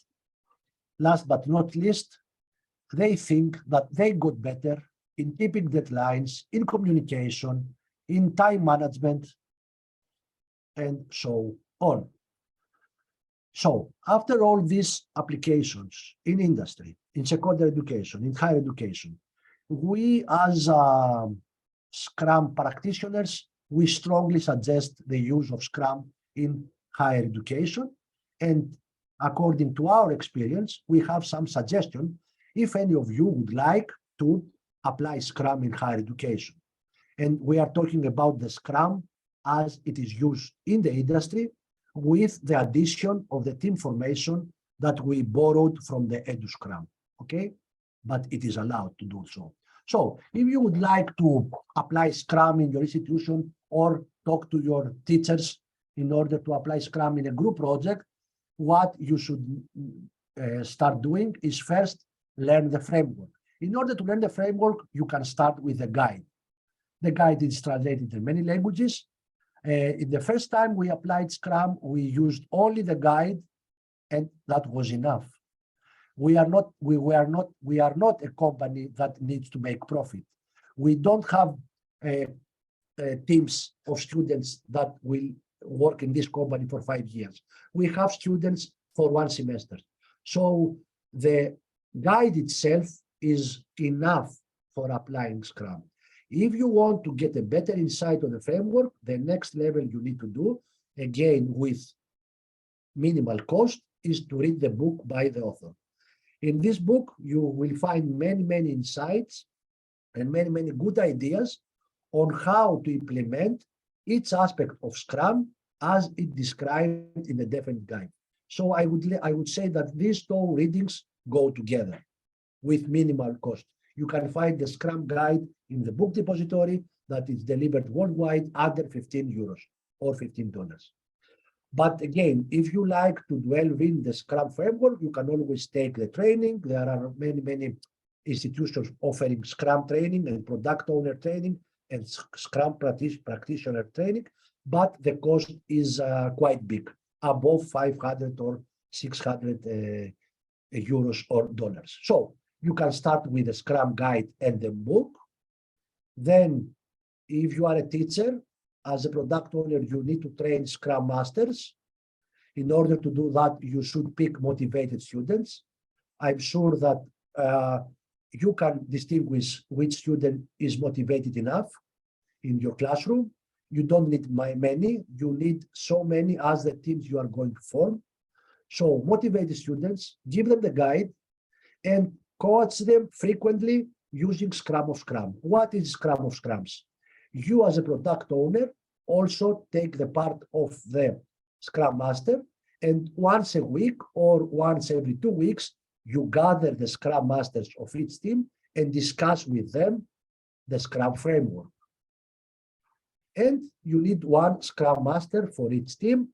last but not least, they think that they got better in keeping deadlines, in communication, in time management, and so on. So after all these applications in industry, in secondary education, in higher education, we as Scrum practitioners, we strongly suggest the use of Scrum in higher education. And according to our experience, we have some suggestion if any of you would like to apply Scrum in higher education. And we are talking about the Scrum as it is used in the industry, with the addition of the team formation that we borrowed from the EduScrum, okay? But it is allowed to do so. So if you would like to apply Scrum in your institution or talk to your teachers in order to apply Scrum in a group project, what you should start doing is first learn the framework. In order to learn the framework, you can start with a guide. The guide is translated in many languages. In the first time we applied Scrum, we used only the guide, and that was enough. We are not a company that needs to make profit. We don't have teams of students that will work in this company for 5 years. We have students for 1 semester. So the guide itself is enough for applying Scrum. If you want to get a better insight on the framework, the next level you need to do, again with minimal cost, is to read the book by the author. In this book, you will find many insights and many good ideas on how to implement each aspect of Scrum as it described in the definite guide. So I would say that these 2 readings go together with minimal cost. You can find the Scrum guide in the book depository that is delivered worldwide under €15 or $15. But again, if you like to delve in the Scrum framework, you can always take the training. There are many institutions offering Scrum training and product owner training and Scrum practitioner training, but the cost is quite big, above 500 or 600 euros or dollars. So you can start with the Scrum guide and the book. Then, if you are a teacher, as a product owner, you need to train Scrum Masters. In order to do that, you should pick motivated students. I'm sure that you can distinguish which student is motivated enough in your classroom. You don't need many, you need so many as the teams you are going to form. So motivate the students, give them the guide, and coach them frequently using Scrum of Scrum. What is Scrum of Scrums? You as a product owner also take the part of the Scrum Master, and once a week or once every 2 weeks, you gather the Scrum Masters of each team and discuss with them the Scrum framework. And you need 1 Scrum Master for each team.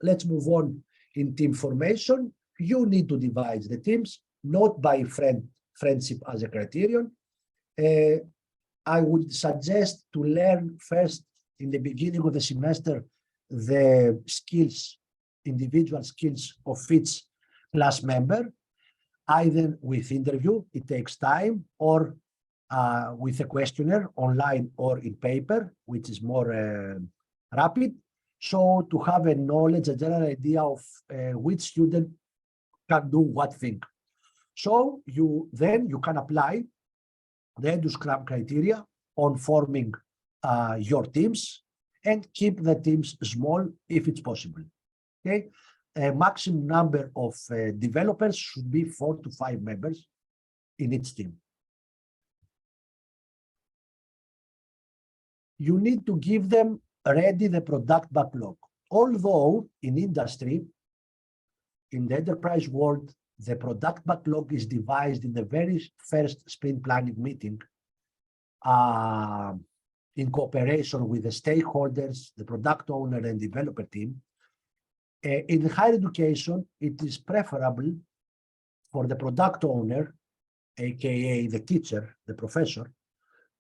Let's move on in team formation. You need to divide the teams. not by friendship as a criterion. I would suggest to learn first in the beginning of the semester the skills, individual skills of each class member, either with interview, it takes time, or with a questionnaire online or in paper, which is more rapid. So to have a knowledge, a general idea of which student can do what thing. So you can apply the SCRUM criteria on forming your teams and keep the teams small if it's possible. Okay, a maximum number of developers should be 4 to 5 members in each team. You need to give them ready the product backlog. Although in industry, in the enterprise world, the product backlog is devised in the very first sprint planning meeting in cooperation with the stakeholders, the product owner and developer team. In higher education, it is preferable for the product owner, aka the teacher, the professor,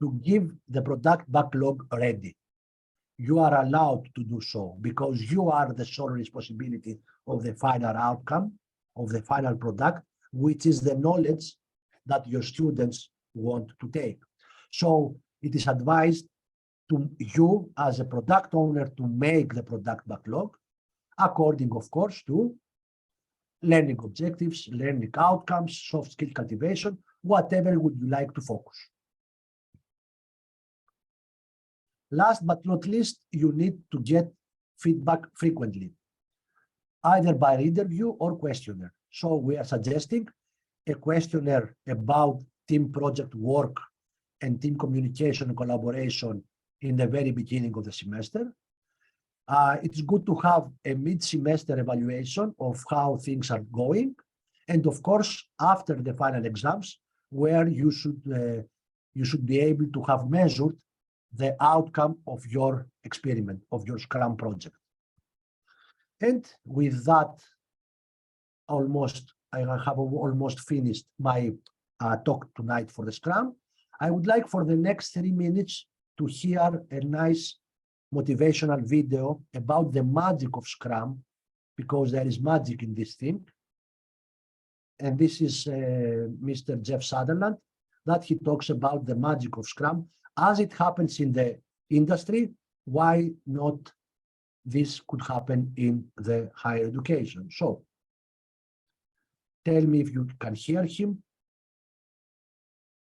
to give the product backlog ready. You are allowed to do so because you are the sole responsibility of the final outcome, of the final product, which is the knowledge that your students want to take. So it is advised to you as a product owner to make the product backlog according, of course, to learning objectives, learning outcomes, soft skill cultivation, whatever would you like to focus. Last but not least, you need to get feedback frequently, either by interview or questionnaire. So we are suggesting a questionnaire about team project work and team communication and collaboration in the very beginning of the semester. It's good to have a mid-semester evaluation of how things are going. And of course, after the final exams, where you should be able to have measured the outcome of your experiment, of your SCRUM project. And with that, I have almost finished my talk tonight for the SCRUM. I would like for the next 3 minutes to hear a nice motivational video about the magic of SCRUM, because there is magic in this thing. And this is Mr. Jeff Sutherland, that he talks about the magic of SCRUM. As it happens in the industry, why not this could happen in the higher education? So tell me if you can hear him.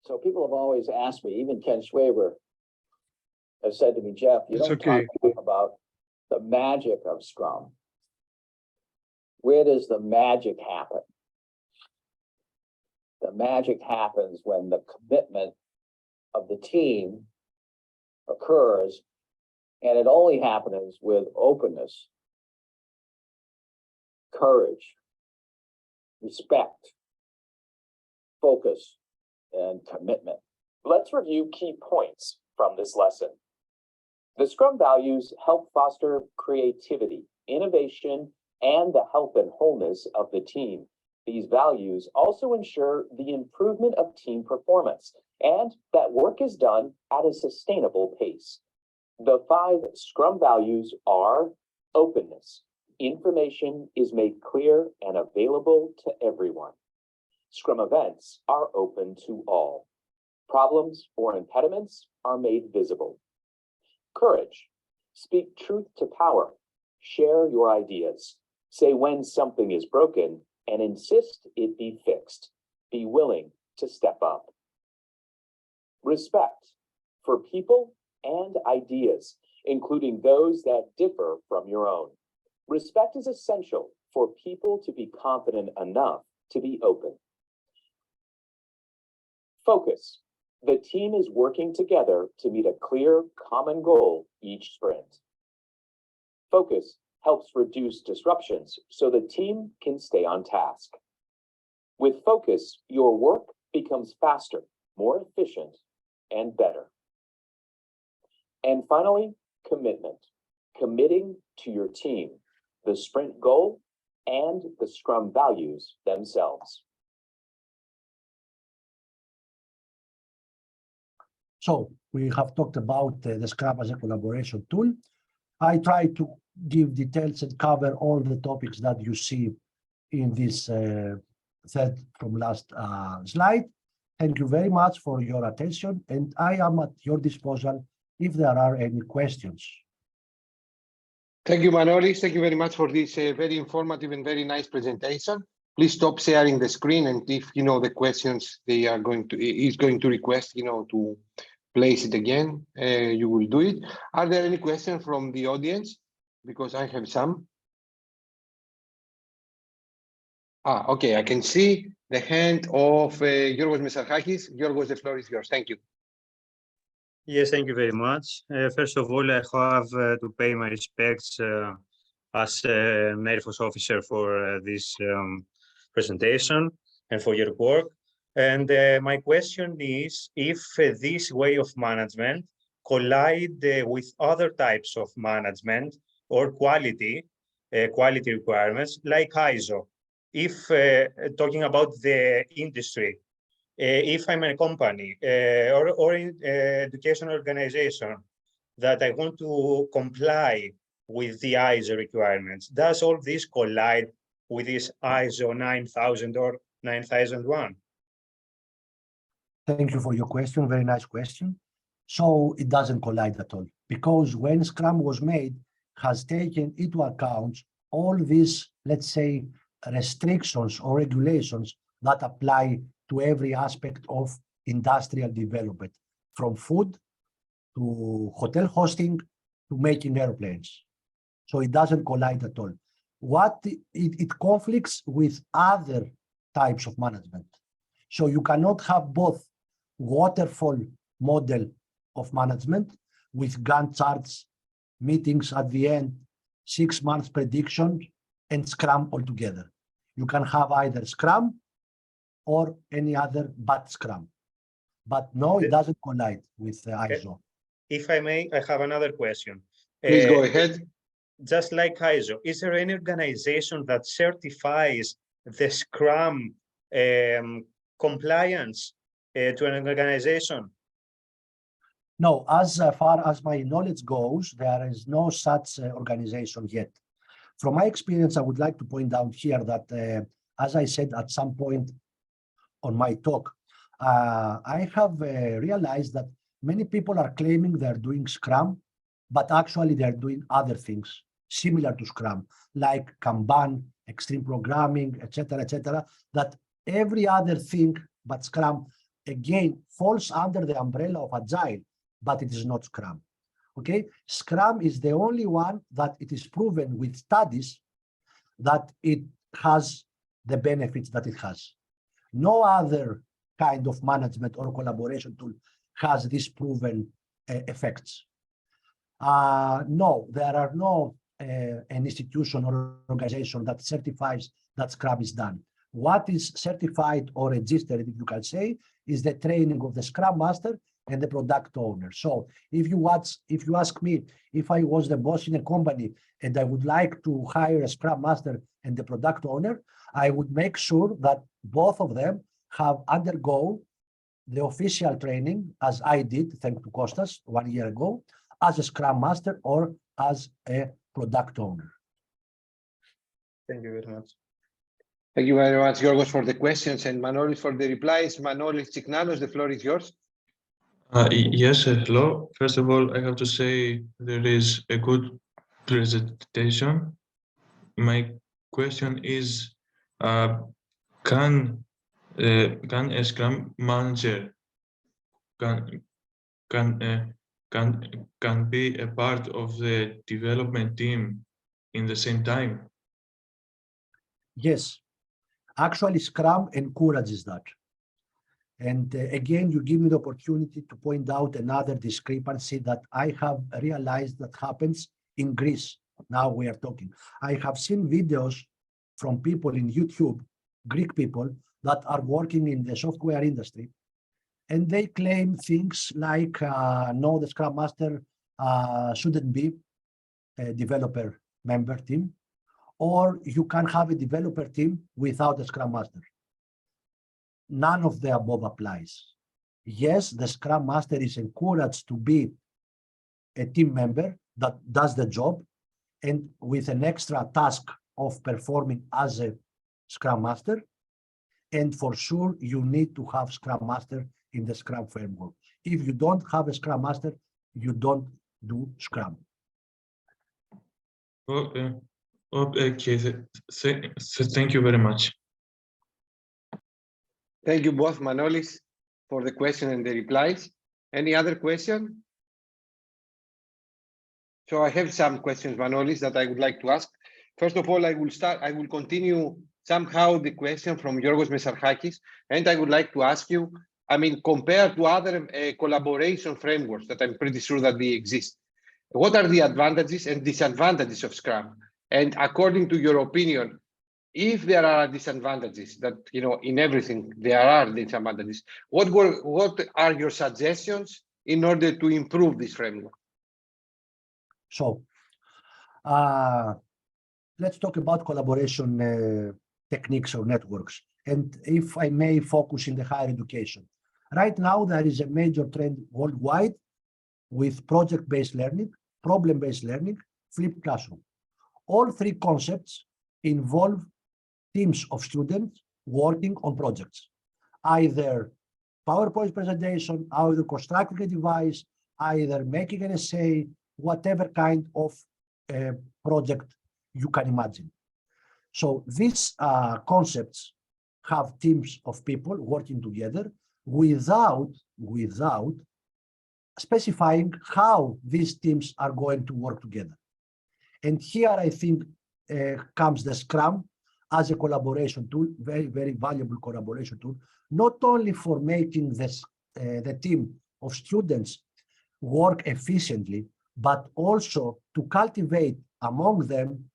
So people have always asked me, even Ken Schwaber has said to me, Jeff, you don't talk about the magic of SCRUM. Where does the magic happen? The magic happens when the commitment of the team occurs, and it only happens with openness, courage, respect, focus, and commitment. Let's review key points from this lesson. The SCRUM values help foster creativity, innovation, and the health and wholeness of the team. These values also ensure the improvement of team performance and that work is done at a sustainable pace. The 5 SCRUM values are openness. Information is made clear and available to everyone. SCRUM events are open to all. Problems or impediments are made visible. Courage. Speak truth to power. Share your ideas. Say when something is broken and insist it be fixed. Be willing to step up. Respect for people and ideas, including those that differ from your own. Respect is essential for people to be confident enough to be open. Focus. The team is working together to meet a clear, common goal each sprint. Focus helps reduce disruptions so the team can stay on task. With focus, your work becomes faster, more efficient, and better. And finally, commitment. Committing to your team, the sprint goal, and the SCRUM values themselves. So we have talked about the Scrum as a collaboration tool. I try to give details and cover all the topics that you see in this third from last slide. Thank you very much for your attention, and I am at your disposal if there are any questions. Thank you, Manolis. Thank you very much for this very informative and very nice presentation. Please stop sharing the screen, and if the questions they are going to request to place it again, you will do it. Are there any questions from the audience? Because I have some. Okay, I can see the hand of Giorgos Mesarchakis. Giorgos, the floor is yours. Thank you. Yes, thank you very much. First of all, I have to pay my respects as an Air Force officer for this presentation and for your work. And my question is if this way of management collide with other types of management or quality requirements like ISO. If talking about the industry, if I'm a company or an educational organization that I want to comply with the ISO requirements, does all this collide with this ISO 9000 or 9001? Thank you for your question. Very nice question. So it doesn't collide at all, because when Scrum was made, has taken into account all these, let's say, restrictions or regulations that apply to every aspect of industrial development, from food to hotel hosting to making airplanes. So it doesn't collide at all. What it conflicts with other types of management. So you cannot have both waterfall model of management with Gantt charts, meetings at the end, 6 months prediction, and Scrum altogether. You can have either Scrum or any other but Scrum. But no, it doesn't collide with ISO. If I may, I have another question. Please go ahead. Just like ISO, is there any organization that certifies the Scrum compliance to an organization? No, as far as my knowledge goes, there is no such organization yet. From my experience, I would like to point out here that, as I said at some point on my talk, I have realized that many people are claiming they're doing Scrum, but actually they're doing other things similar to Scrum, like Kanban, extreme programming, etc., that every other thing but Scrum, again, falls under the umbrella of Agile, but it is not Scrum. Okay, Scrum is the only one that it is proven with studies that it has the benefits that it has. No other kind of management or collaboration tool has these proven effects. No, there are no an institution or organization that certifies that Scrum is done. What is certified or registered, if you can say, is the training of the Scrum Master and the product owner. So if you ask me if I was the boss in a company and I would like to hire a Scrum Master and the product owner, I would make sure that both of them have undergone the official training, as I did, thanks to Kostas 1 year ago, as a Scrum Master or as a product owner. Thank you very much. Thank you very much, Giorgos, for the questions, and Manolis for the replies. Manolis Tsignanos, the floor is yours. Yes, hello. First of all, I have to say there is a good presentation. My question is, can a Scrum manager can be a part of the development team in the same time? Yes, actually Scrum encourages that. And again, you give me the opportunity to point out another discrepancy that I have realized that happens in Greece. Now we are talking. I have seen videos from people in YouTube, Greek people that are working in the software industry, and they claim things like, no, the Scrum Master shouldn't be a developer member team, or you can have a developer team without a Scrum Master. None of the above applies. yes, the Scrum Master is encouraged to be a team member that does the job, and with an extra task of performing as a Scrum Master. And for sure, you need to have Scrum Master in the Scrum framework. If you don't have a Scrum Master, you don't do Scrum. Okay. Okay. Thank you very much. Thank you both, Manolis, for the question and the replies. Any other question? So I have some questions, Manolis, that I would like to ask. First of all, I will continue somehow the question from Yorgos Mesarchakis, and I would like to ask you, I mean, compared to other collaboration frameworks that I'm pretty sure that they exist, what are the advantages and disadvantages of Scrum? And according to your opinion, if there are disadvantages, that, you know, in everything there are disadvantages, what are your suggestions in order to improve this framework? So let's talk about collaboration techniques or networks. And if I may focus in the higher education. Right now, there is a major trend worldwide with project-based learning, problem-based learning, flipped classroom. All three concepts involve teams of students working on projects, either PowerPoint presentation, either constructing a device, either making an essay, whatever kind of project you can imagine. So these concepts have teams of people working together without specifying how these teams are going to work together. And here I think comes the Scrum as a collaboration tool, very, very valuable collaboration tool, not only for making this, the team of students work efficiently, but also to cultivate among them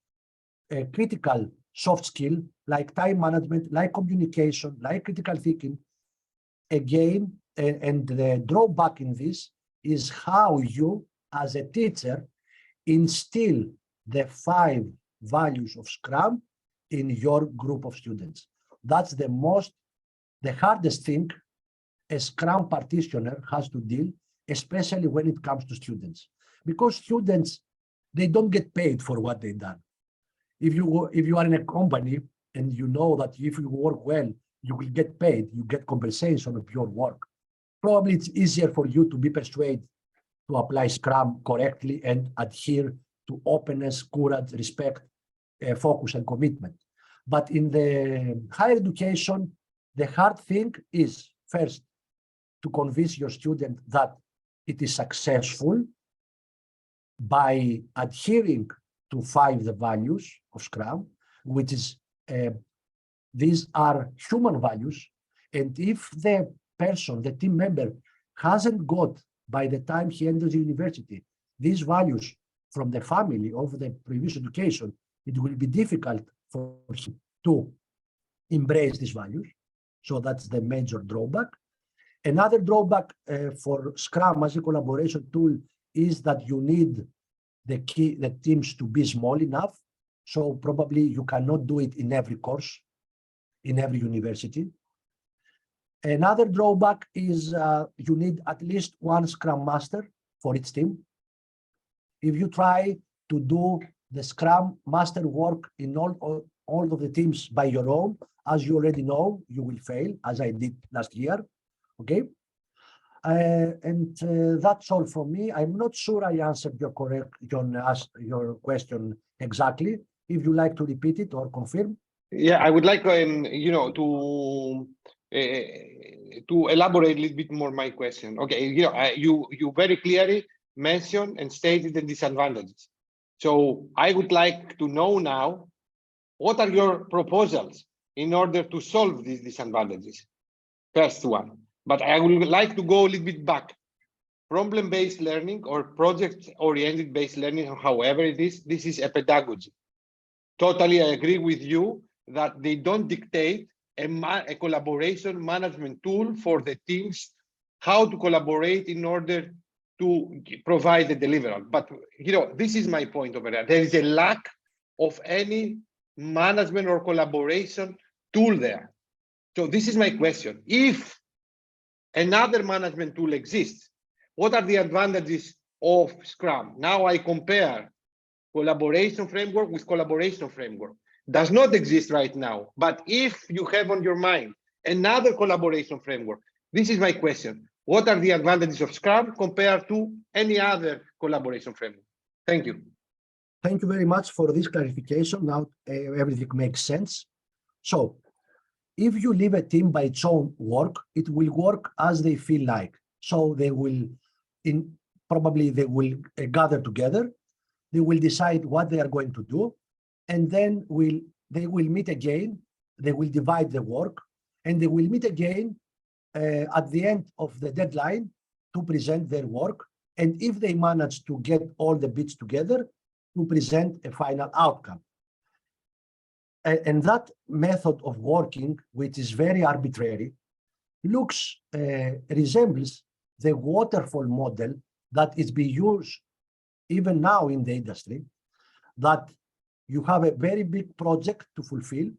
a critical soft skill like time management, like communication, like critical thinking. Again, and the drawback in this is how you, as a teacher, instill the 5 values of Scrum in your group of students. That's the hardest thing a Scrum practitioner has to deal, especially when it comes to students, because students, they don't get paid for what they've done. If you are in a company and you know that if you work well, you will get paid, you get compensation of your work. Probably it's easier for you to be persuaded to apply Scrum correctly and adhere to openness, courage, respect, focus, and commitment. But in the higher education, the hard thing is first to convince your student that it is successful by adhering to 5 the values of Scrum, which is these are human values. And if the person, the team member, hasn't got by the time he enters the university these values from the family of the previous education, it will be difficult for him to embrace these values. So that's the major drawback. Another drawback for Scrum as a collaboration tool is that you need the teams to be small enough. So probably you cannot do it in every course, in every university. Another drawback is you need at least 1 Scrum Master for each team. If you try to do the Scrum Master work in all of the teams by your own, as you already know, you will fail, as I did last year. Okay. And that's all from me. I'm not sure I answered your question exactly. If you like to repeat it or confirm. Yeah, I would like you know, to elaborate a little bit more my question. Okay, you know, you very clearly mentioned and stated the disadvantages. So I would like to know now, what are your proposals in order to solve these disadvantages? First one. But I would like to go a little bit back. Problem-based learning or project-oriented based learning, however it is, this is a pedagogy. Totally, I agree with you that they don't dictate a collaboration management tool for the teams, how to collaborate in order to provide the deliverable. But, you know, this is my point over there. There is a lack of any management or collaboration tool there. So this is my question. If another management tool exists. What are the advantages of Scrum? Now I compare collaboration framework with collaboration framework. Does not exist right now. But if you have on your mind another collaboration framework, this is my question. What are the advantages of Scrum compared to any other collaboration framework? Thank you. Thank you very much for this clarification. Now everything makes sense. So if you leave a team by its own work, it will work as they feel like. So they will, probably they will gather together. They will decide what they are going to do, and then they will meet again. They will divide the work, and they will meet again at the end of the deadline to present their work. And if they manage to get all the bits together, to present a final outcome. And that method of working, which is very arbitrary, resembles the waterfall model that is being used even now in the industry, that you have a very big project to fulfill.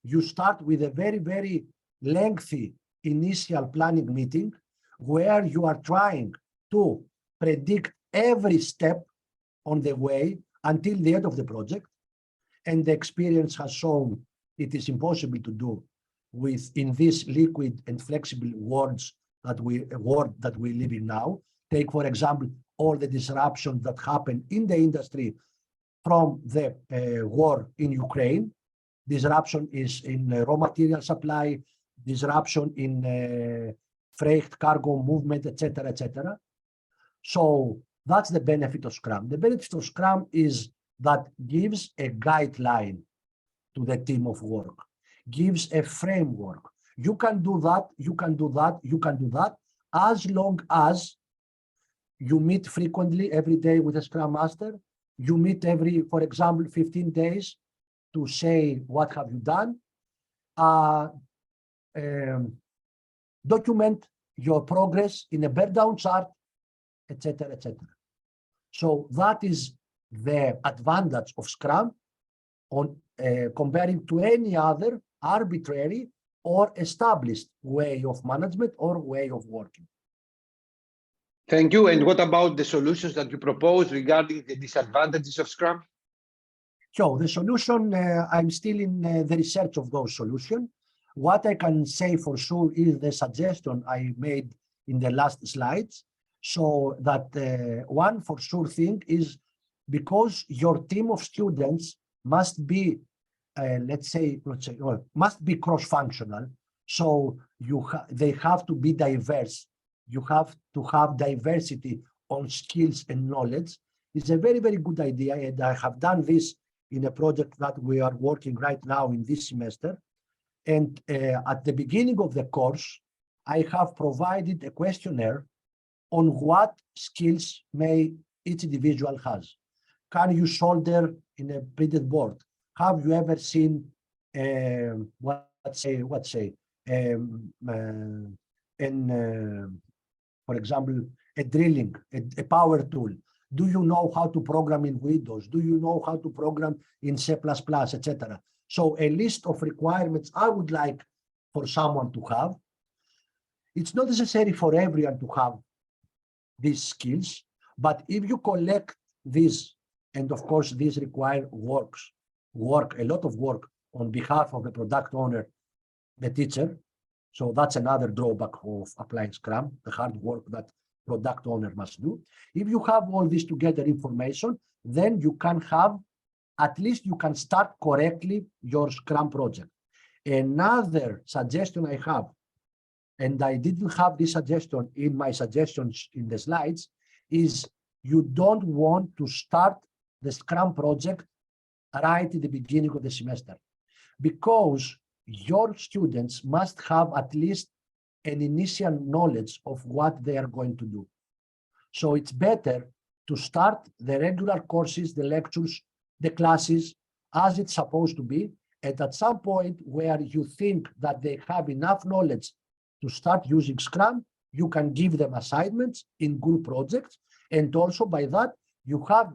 You start with a very, very lengthy initial planning meeting where you are trying to predict every step on the way until the end of the project. And the experience has shown it is impossible to do in this liquid and flexible world that we live in now. Take, for example, all the disruptions that happen in the industry from the war in Ukraine. Disruption is in raw material supply, disruption in freight, cargo movement, etc., etc. So that's the benefit of Scrum. The benefit of Scrum is that gives a guideline to the team of work, gives a framework. You can do that, you can do that, you can do that, as long as you meet frequently every day with a Scrum Master. You meet every, for example, 15 days to say, what have you done? Document your progress in a burn down chart, etc., etc. So that is the advantage of Scrum on comparing to any other arbitrary or established way of management or way of working. Thank you. And what about the solutions that you propose regarding the disadvantages of Scrum? So the solution, I'm still in the research of those solutions. What I can say for sure is the suggestion I made in the last slides. So that one for sure thing is, because your team of students must be, must be cross-functional. So they have to be diverse. You have to have diversity on skills and knowledge. It's a very, very good idea. And I have done this in a project that we are working right now in this semester. And at the beginning of the course, I have provided a questionnaire on what skills each individual has. Can you solder in a printed board? Have you ever seen, for example, a drilling, a power tool? Do you know how to program in Windows? Do you know how to program in C++, etc.? So a list of requirements I would like for someone to have. It's not necessary for everyone to have these skills, but if you collect these, and of course, these require a lot of work on behalf of the product owner, the teacher. So that's another drawback of applying Scrum, the hard work that product owner must do. If you have all this together information, then you can have, at least you can start correctly your Scrum project. Another suggestion I have, and I didn't have this suggestion in my suggestions in the slides, is you don't want to start the Scrum project right at the beginning of the semester, because your students must have at least an initial knowledge of what they are going to do. So it's better to start the regular courses, the lectures, the classes as it's supposed to be, and at some point where you think that they have enough knowledge to start using Scrum, you can give them assignments in group projects. And also by that,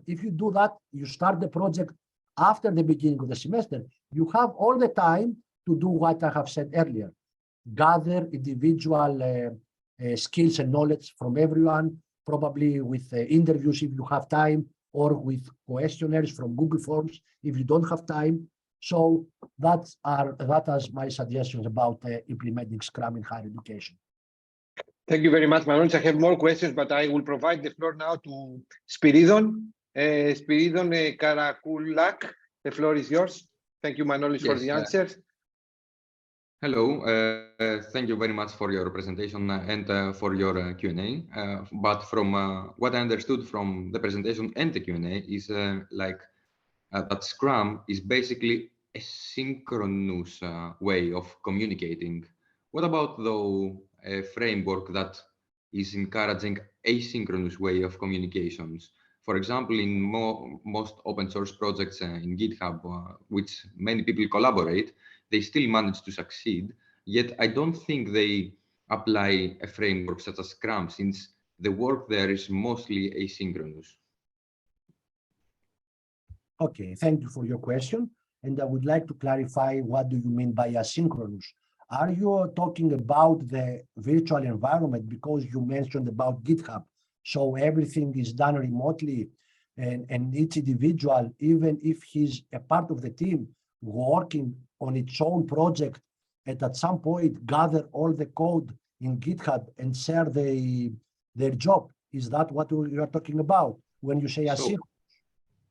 if you do that, you start the project after the beginning of the semester, you have all the time to do what I have said earlier. Gather individual skills and knowledge from everyone, probably with interviews if you have time, or with questionnaires from Google Forms if you don't have time. So that are my suggestions about implementing Scrum in higher education. Thank you very much, Manolis. I have more questions, but I will provide the floor now to Spiridon. Spiridon Karakoulak, the floor is yours. Thank you, Manolis, for the answers. Hello, thank you very much for your presentation and for your Q&A. But from what I understood from the presentation and the Q&A is that Scrum is basically a synchronous way of communicating. What about though a framework that is encouraging asynchronous way of communications? For example, in most open source projects in GitHub, which many people collaborate, they still manage to succeed, yet I don't think they apply a framework such as Scrum, since the work there is mostly asynchronous. Okay, thank you for your question. And I would like to clarify, what do you mean by asynchronous? Are you talking about the virtual environment? Because you mentioned about GitHub. So everything is done remotely, and each individual, even if he's a part of the team, working on its own project, and at some point gather all the code in GitHub and share their job. Is that what you are talking about when you say asynchronous?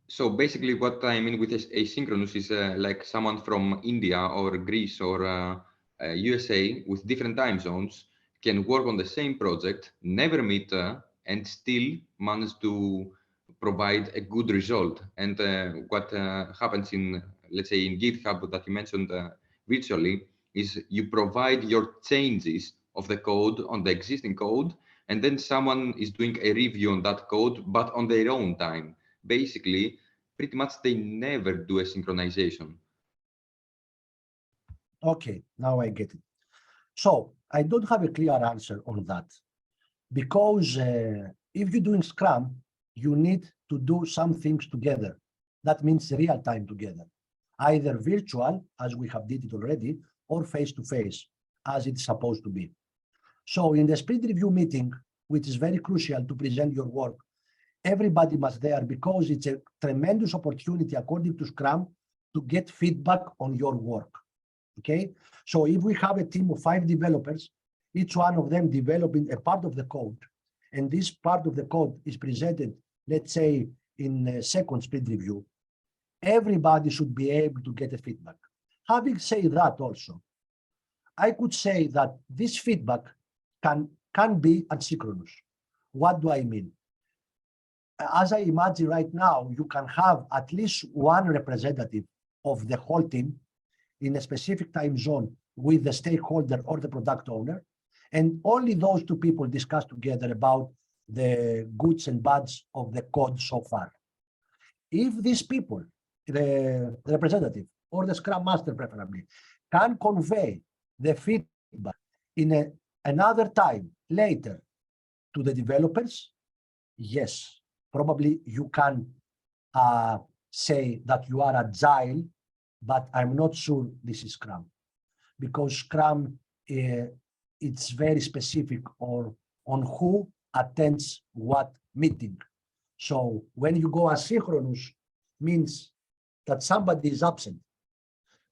So basically what I mean with asynchronous is like someone from India or Greece or USA with different time zones can work on the same project, never meet, and still manage to provide a good result. And what happens in, let's say, in GitHub that you mentioned virtually, is you provide your changes of the code on the existing code, and then someone is doing a review on that code, but on their own time. Basically, pretty much they never do a synchronization. Okay, now I get it. So I don't have a clear answer on that, because if you're doing Scrum, you need to do some things together. That means real time together, either virtual, as we have did it already, or face-to-face, as it's supposed to be. So in the sprint review meeting, which is very crucial to present your work, everybody must there, because it's a tremendous opportunity, according to Scrum, to get feedback on your work. Okay, so if we have a team of 5 developers, each one of them developing a part of the code, and this part of the code is presented, let's say, in a second sprint review, everybody should be able to get a feedback. Having said that also, I could say that this feedback can be asynchronous. What do I mean? As I imagine right now, you can have at least one representative of the whole team in a specific time zone with the stakeholder or the product owner, and only those 2 people discuss together about the goods and bads of the code so far. If these people, the representative or the Scrum Master preferably, can convey the feedback in another time later to the developers, yes, probably you can say that you are agile, but I'm not sure this is Scrum, because Scrum, it's very specific on who attends what meeting. So when you go asynchronous, means that somebody is absent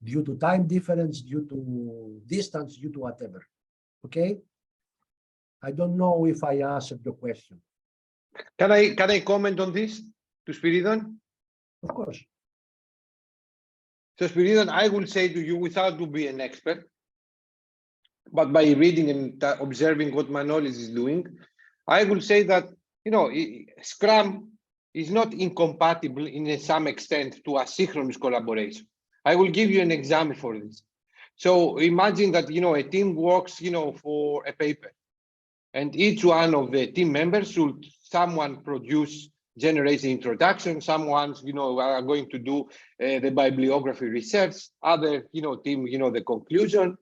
due to time difference, due to distance, due to whatever. Okay? I don't know if I answered the question. Can I comment on this to Spiridon? Of course. So Spiridon, I will say to you, without to be an expert, but by reading and observing what Manolis is doing, I will say that, you know, Scrum is not incompatible in some extent to asynchronous collaboration. I will give you an example for this. So imagine that, you know, a team works, you know, for a paper, and each one of the team members should, someone generates the introduction, someone's, you know, are going to do the bibliography research, other, you know, team, you know, the conclusion.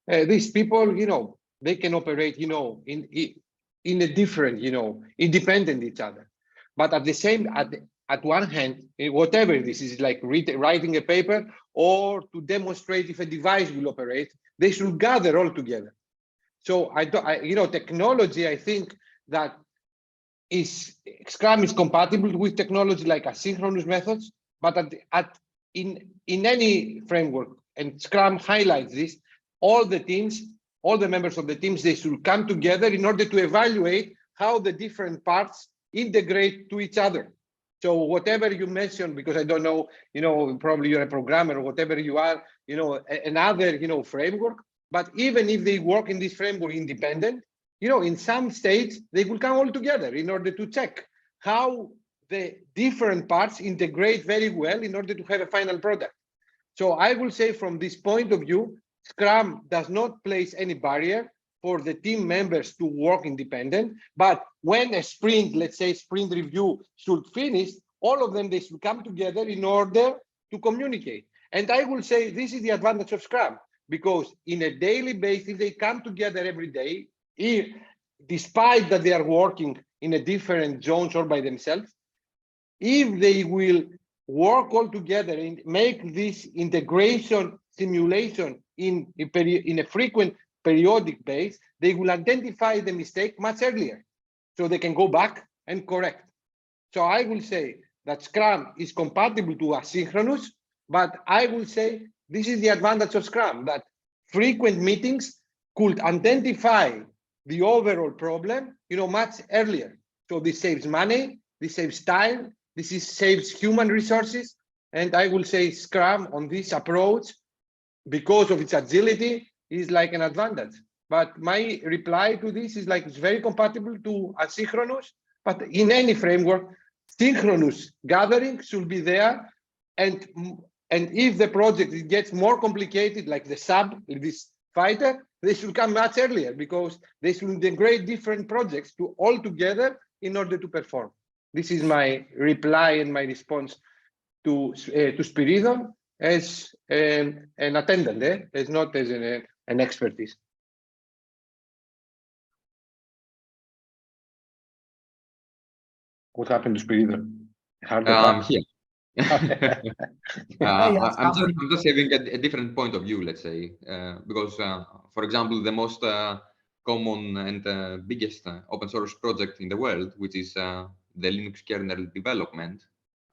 These people, you know, they can operate, you know, in a different, you know, independent each other. But at the same, at one hand, whatever this is, like writing a paper or to demonstrate if a device will operate, they should gather all together. So technology, I think that Scrum is compatible with technology like asynchronous methods, but in any framework, and Scrum highlights this, all the teams, all the members of the teams, they should come together in order to evaluate how the different parts integrate to each other. So whatever you mentioned, because I don't know, probably you're a programmer or whatever you are, another, framework, but even if they work in this framework independent, in some states, they will come all together in order to check how the different parts integrate very well in order to have a final product. So I will say from this point of view, Scrum does not place any barrier for the team members to work independent, but when a sprint, let's say sprint review should finish, all of them, they should come together in order to communicate. And I will say this is the advantage of Scrum, because in a daily basis, they come together every day, despite that they are working in a different zones or by themselves. If they will work all together and make this integration simulation in a frequent periodic base, they will identify the mistake much earlier, so they can go back and correct. So I will say that Scrum is compatible to asynchronous, but I will say this is the advantage of Scrum, that frequent meetings could identify the overall problem, much earlier. So this saves money, this saves time, saves human resources. And I will say Scrum on this approach, because of its agility, is like an advantage. But my reply to this is like, it's very compatible to asynchronous, but in any framework, synchronous gathering should be there. And if the project gets more complicated, like the sub, this fighter, they should come much earlier, because they should integrate different projects to all together in order to perform. This is my reply and my response to Spiridon as an attendant, as not as an expertise. What happened to Spiridon? Here. I'm just having a different point of view, let's say, because, for example, the most common and biggest open source project in the world, which is the Linux kernel development,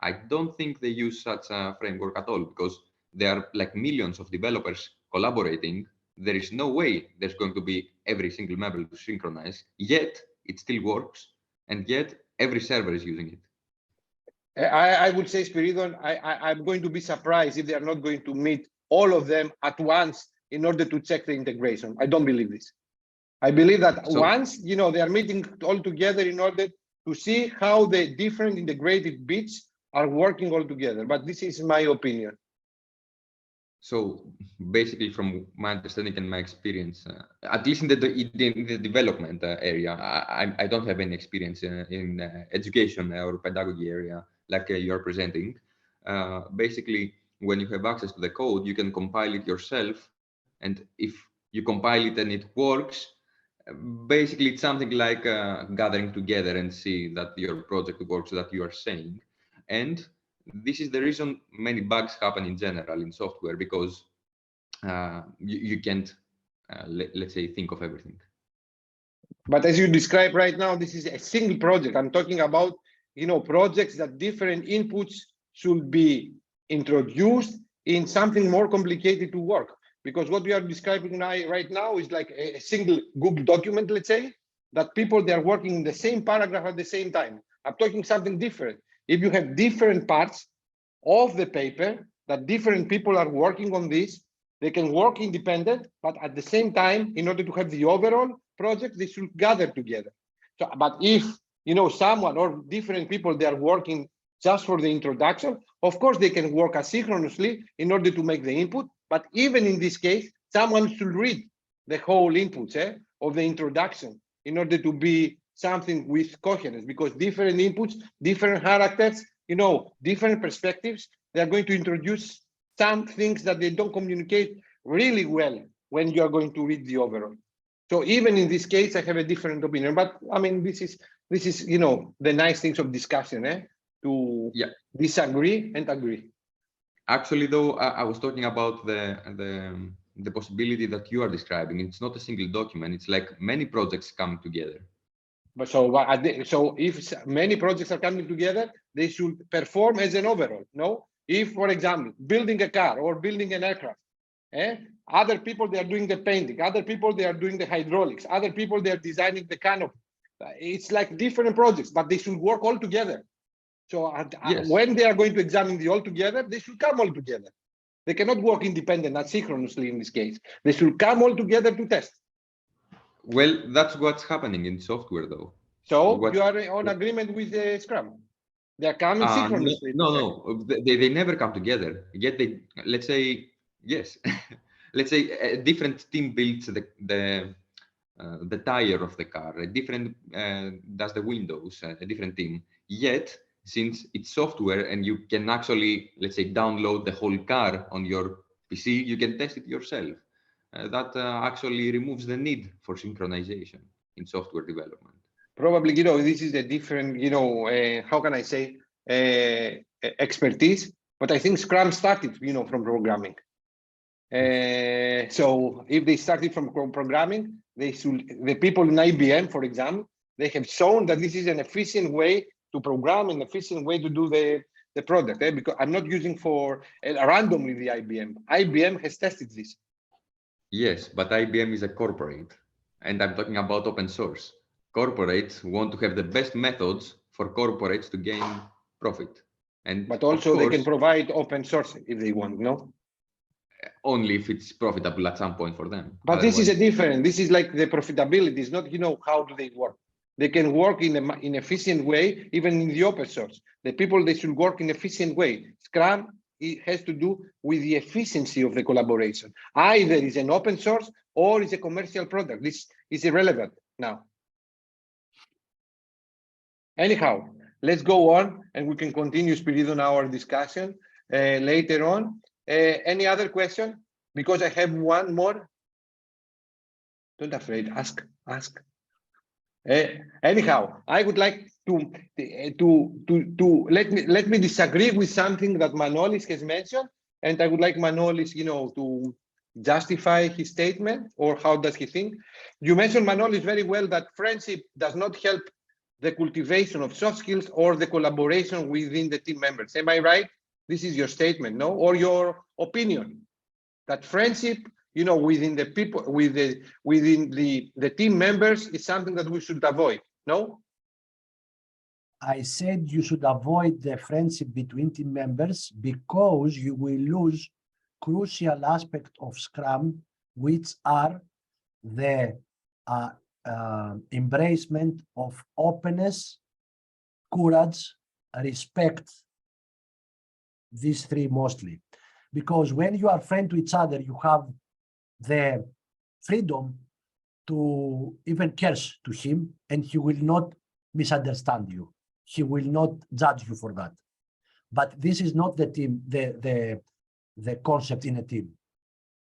I don't think they use such a framework at all, because there are like millions of developers collaborating. There is no way there's going to be every single member to synchronize, yet it still works, and yet every server is using it. I would say, Spiridon, I'm going to be surprised if they are not going to meet all of them at once in order to check the integration. I don't believe this. I believe that once, they are meeting all together in order to see how the different integrated bits are working all together. But this is my opinion. So basically, from my understanding and my experience, at least in the development area, I don't have any experience in education or pedagogy area like you're presenting. Basically, when you have access to the code, you can compile it yourself. And if you compile it and it works, basically it's something like gathering together and see that your project works that you are saying. And this is the reason many bugs happen in general in software, because you can't, let's say, think of everything. But as you describe right now, this is a single project. I'm talking about, projects that different inputs should be introduced in something more complicated to work. Because what we are describing right now is like a single Google document, let's say, that people, they are working in the same paragraph at the same time. I'm talking something different. If you have different parts of the paper that different people are working on this, they can work independent, but at the same time, in order to have the overall project, they should gather together. So, but if, someone or different people, they are working just for the introduction, of course, they can work asynchronously in order to make the input. But even in this case, someone should read the whole inputs of the introduction in order to be something with coherence, because different inputs, different characters, different perspectives, they are going to introduce some things that they don't communicate really well when you are going to read the overall. So even in this case, I have a different opinion. But I mean, this is the nice things of discussion, to disagree and agree. Actually, though, I was talking about the the possibility that you are describing. It's not a single document. It's like many projects come together. But so if many projects are coming together, they should perform as an overall. No, if, for example, building a car or building an aircraft, other people they are doing the painting, other people they are doing the hydraulics, other people they are designing the canopy. It's like different projects, but they should work all together. So Yes. when they are going to examine the all together, they should come all together. They cannot work independent, asynchronously in this case. They should come all together to test. Well, that's what's happening in software, though. So you are on agreement with Scrum. They are coming synchronously. No, they never come together. Yet they, let's say, yes, let's say a different team builds the tire of the car, a different does the windows, a different team. Yet, since it's software and you can actually, let's say, download the whole car on your PC, you can test it yourself. That actually removes the need for synchronization in software development. Probably, this is a different, how can I say, expertise. But I think Scrum started, from programming. So if they started from programming, the people in IBM, for example, they have shown that this is an efficient way to program, an efficient way to do the product. Because I'm not using for randomly the IBM. IBM has tested this. Yes, but IBM is a corporate, and I'm talking about open source. Corporates want to have the best methods for corporates to gain profit. But also they can provide open source if they want, no? Only if it's profitable at some point for them. But this is a different, this is like the profitability. It's not, how do they work? They can work in an efficient way, even in the open source. The people, they should work in an efficient way. Scrum, it has to do with the efficiency of the collaboration. Either it's an open source or it's a commercial product. This is irrelevant now. Anyhow, let's go on and we can continue, Spiridon, our discussion later on. Any other question? Because I have one more. Don't afraid, ask. Anyhow, I would like to let me disagree with something that Manolis has mentioned, and I would like Manolis, to justify his statement, or how does he think? You mentioned, Manolis, very well that friendship does not help the cultivation of soft skills or the collaboration within the team members. Am I right? This is your statement, no? Or your opinion that friendship, within the people, within the team members is something that we should avoid, no? I said you should avoid the friendship between team members because you will lose crucial aspect of Scrum, which are the embracement of openness, courage, respect. These three mostly, because when you are friends to each other, you have the freedom to even curse to him, and he will not misunderstand you. He will not judge you for that. But this is not the team, the concept in a team.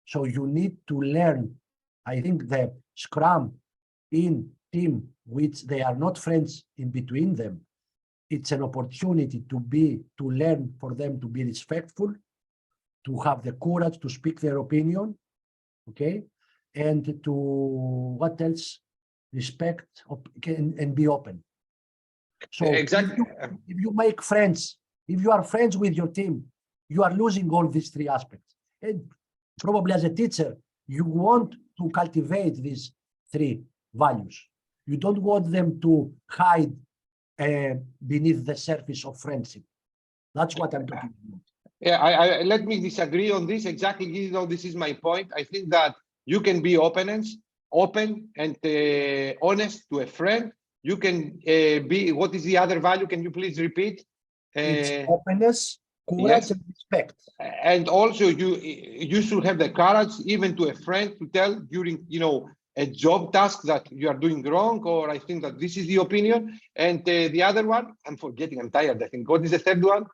So you need to learn. I think the Scrum in team, which they are not friends in between them, it's an opportunity to learn for them to be respectful, to have the courage to speak their opinion, okay? And to, what else? Respect and be open. So exactly. If you make friends, if you are friends with your team, you are losing all these three aspects. And probably as a teacher, you want to cultivate these three values. You don't want them to hide beneath the surface of friendship. That's what I'm talking about. Yeah, let me disagree on this. Exactly, this is my point. I think that you can be open and honest to a friend. You can be, what is the other value? Can you please repeat? It's openness, courage, yes. and respect. And also you should have the courage even to a friend to tell during, a job task that you are doing wrong, or I think that this is the opinion. And the other one, I'm forgetting, I'm tired, I think. What is the third one?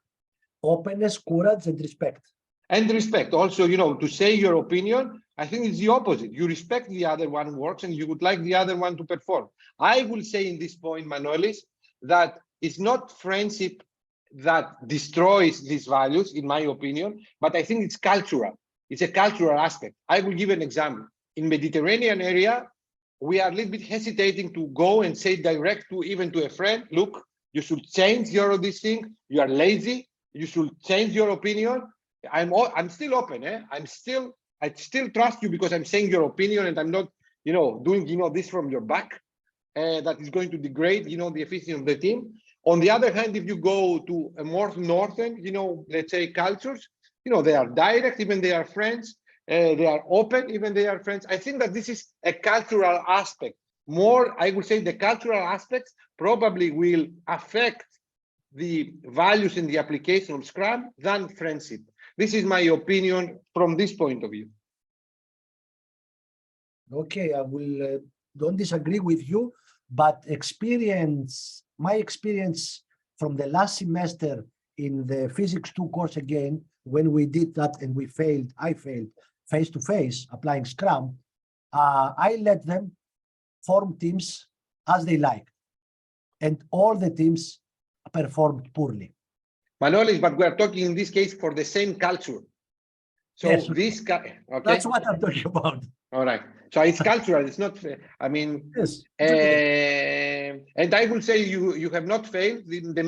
Openness, courage, and respect. And respect. Also, to say your opinion, I think it's the opposite. You respect the other one works and you would like the other one to perform. I will say in this point, Manolis, that it's not friendship that destroys these values, in my opinion, but I think it's cultural. it's a cultural aspect. I will give an example. In Mediterranean area, we are a little bit hesitating to go and say direct to even to a friend, look, you should change this thing. You are lazy. You should change your opinion. I'm still open. I still trust you because I'm saying your opinion and I'm not, doing, this from your back. That is going to degrade, the efficiency of the team. On the other hand, if you go to a more northern, let's say cultures, they are direct, even they are friends. They are open, even they are friends. I think that this is a cultural aspect. More, I would say the cultural aspects probably will affect the values in the application of Scrum than friendship. This is my opinion from this point of view. Okay, I will don't disagree with you, but my experience from the last semester in the Physics 2 course again, when we did that and I failed face-to-face applying Scrum, I let them form teams as they like. And all the teams performed poorly. Manolis, but we are talking in this case for the same culture. So yes, okay. That's what I'm talking about. All right. So it's cultural. It's not. I mean, yes. And I will say you have not failed. The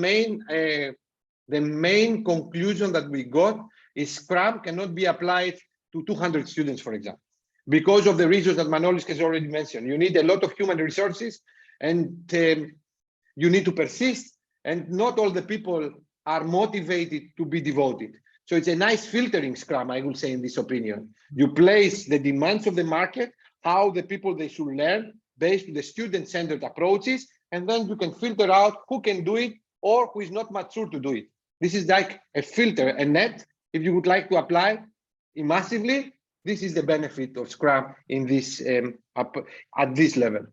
main conclusion that we got is Scrum cannot be applied to 200 students, for example, because of the reasons that Manolis has already mentioned. You need a lot of human resources, and you need to persist, and not all the people are motivated to be devoted. So it's a nice filtering Scrum, I will say, in this opinion. You place the demands of the market, how the people they should learn based on the student-centered approaches, and then you can filter out who can do it or who is not mature to do it. This is like a filter, a net. If you would like to apply it massively, this is the benefit of Scrum in this at this level.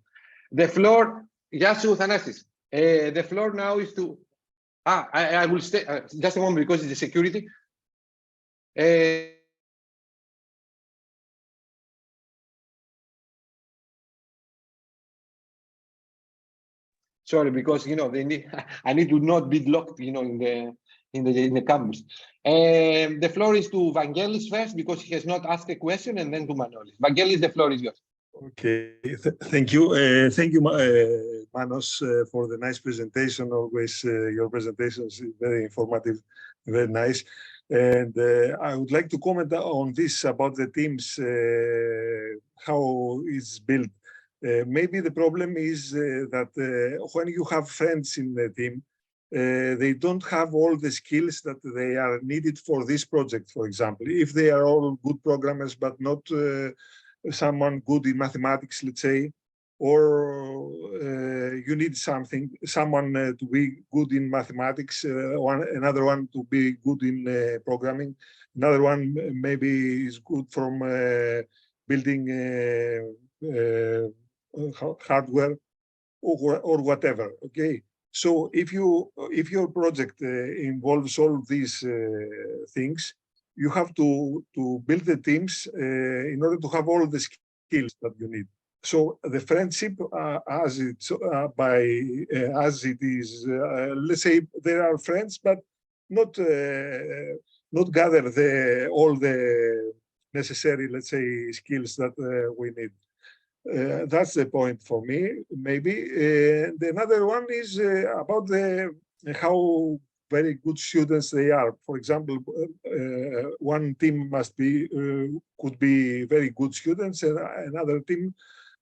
The floor, Yasu Thanasis. The floor now is to. I will stay just a moment because it's the security. Sorry, because I need to not be locked, in the campus. The floor is to Vangelis first because he has not asked a question, and then to Manolis. Vangelis, the floor is yours. Okay, thank you. Thank you, Manos, for the nice presentation. Always your presentations very informative, very nice. And I would like to comment on this about the teams, how it's built. Maybe the problem is that when you have friends in the team, they don't have all the skills that they are needed for this project, for example. If they are all good programmers, but not someone good in mathematics, let's say, or you need someone to be good in mathematics, another one to be good in programming, another one maybe is good from building hardware or whatever. Okay, so if your project involves all these things, you have to build the teams in order to have all the skills that you need. So the friendship, as it is, let's say there are friends, but not gather all the necessary, let's say, skills that we need. That's the point for me, maybe. The another one is about how very good students they are. For example, one team could be very good students, and another team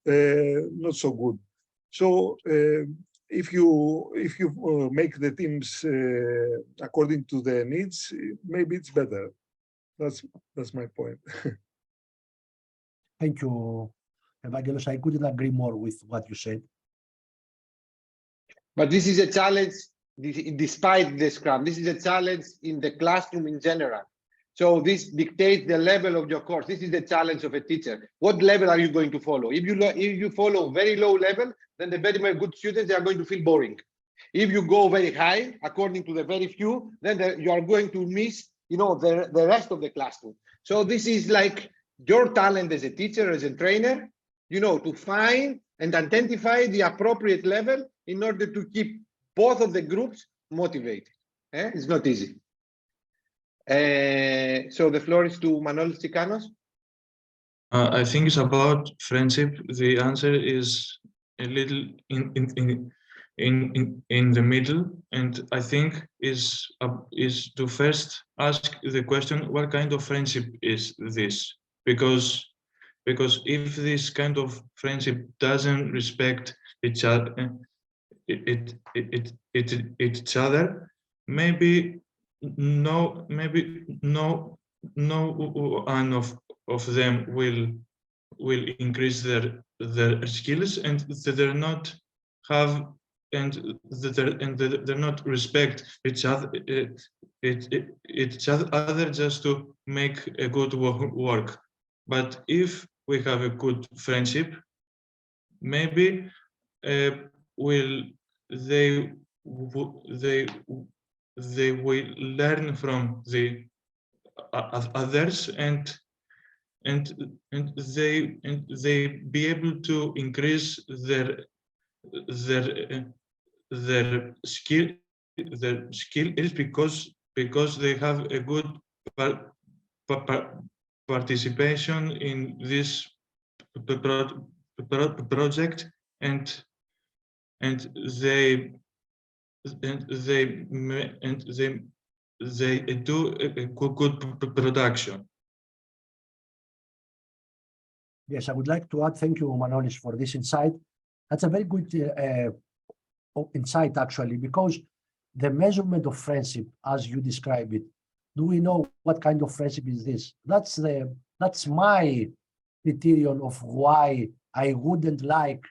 not so good. So if you make the teams according to the needs, maybe it's better. That's my point. Thank you, Evangelos. I couldn't agree more with what you said. But this is a challenge despite the Scrum. This is a challenge in the classroom in general. So this dictates the level of your course. This is the challenge of a teacher. What level are you going to follow? If you follow very low level, then the very good students, they are going to feel boring. If you go very high, according to the very few, then you are going to miss, the rest of the classroom. So this is like your talent as a teacher, as a trainer, to find and identify the appropriate level in order to keep both of the groups motivated. It's not easy. So the floor is to Manolis Tsikanos. I think it's about friendship. The answer is a little in the middle, and I think is to first ask the question, what kind of friendship is this? Because if this kind of friendship doesn't respect each other, each other, maybe no one of them will increase their skills, and they're not have and they're not respect each other just to make a good work. But if we have a good friendship, maybe will they will learn from the others, and they be able to increase their skill is because they have a good participation in this project, and they do a good production. Yes, I would like to add, thank you, Manolis, for this insight. That's a very good insight, actually, because the measurement of friendship, as you describe it, do we know what kind of friendship is this? That's my criterion of why I wouldn't like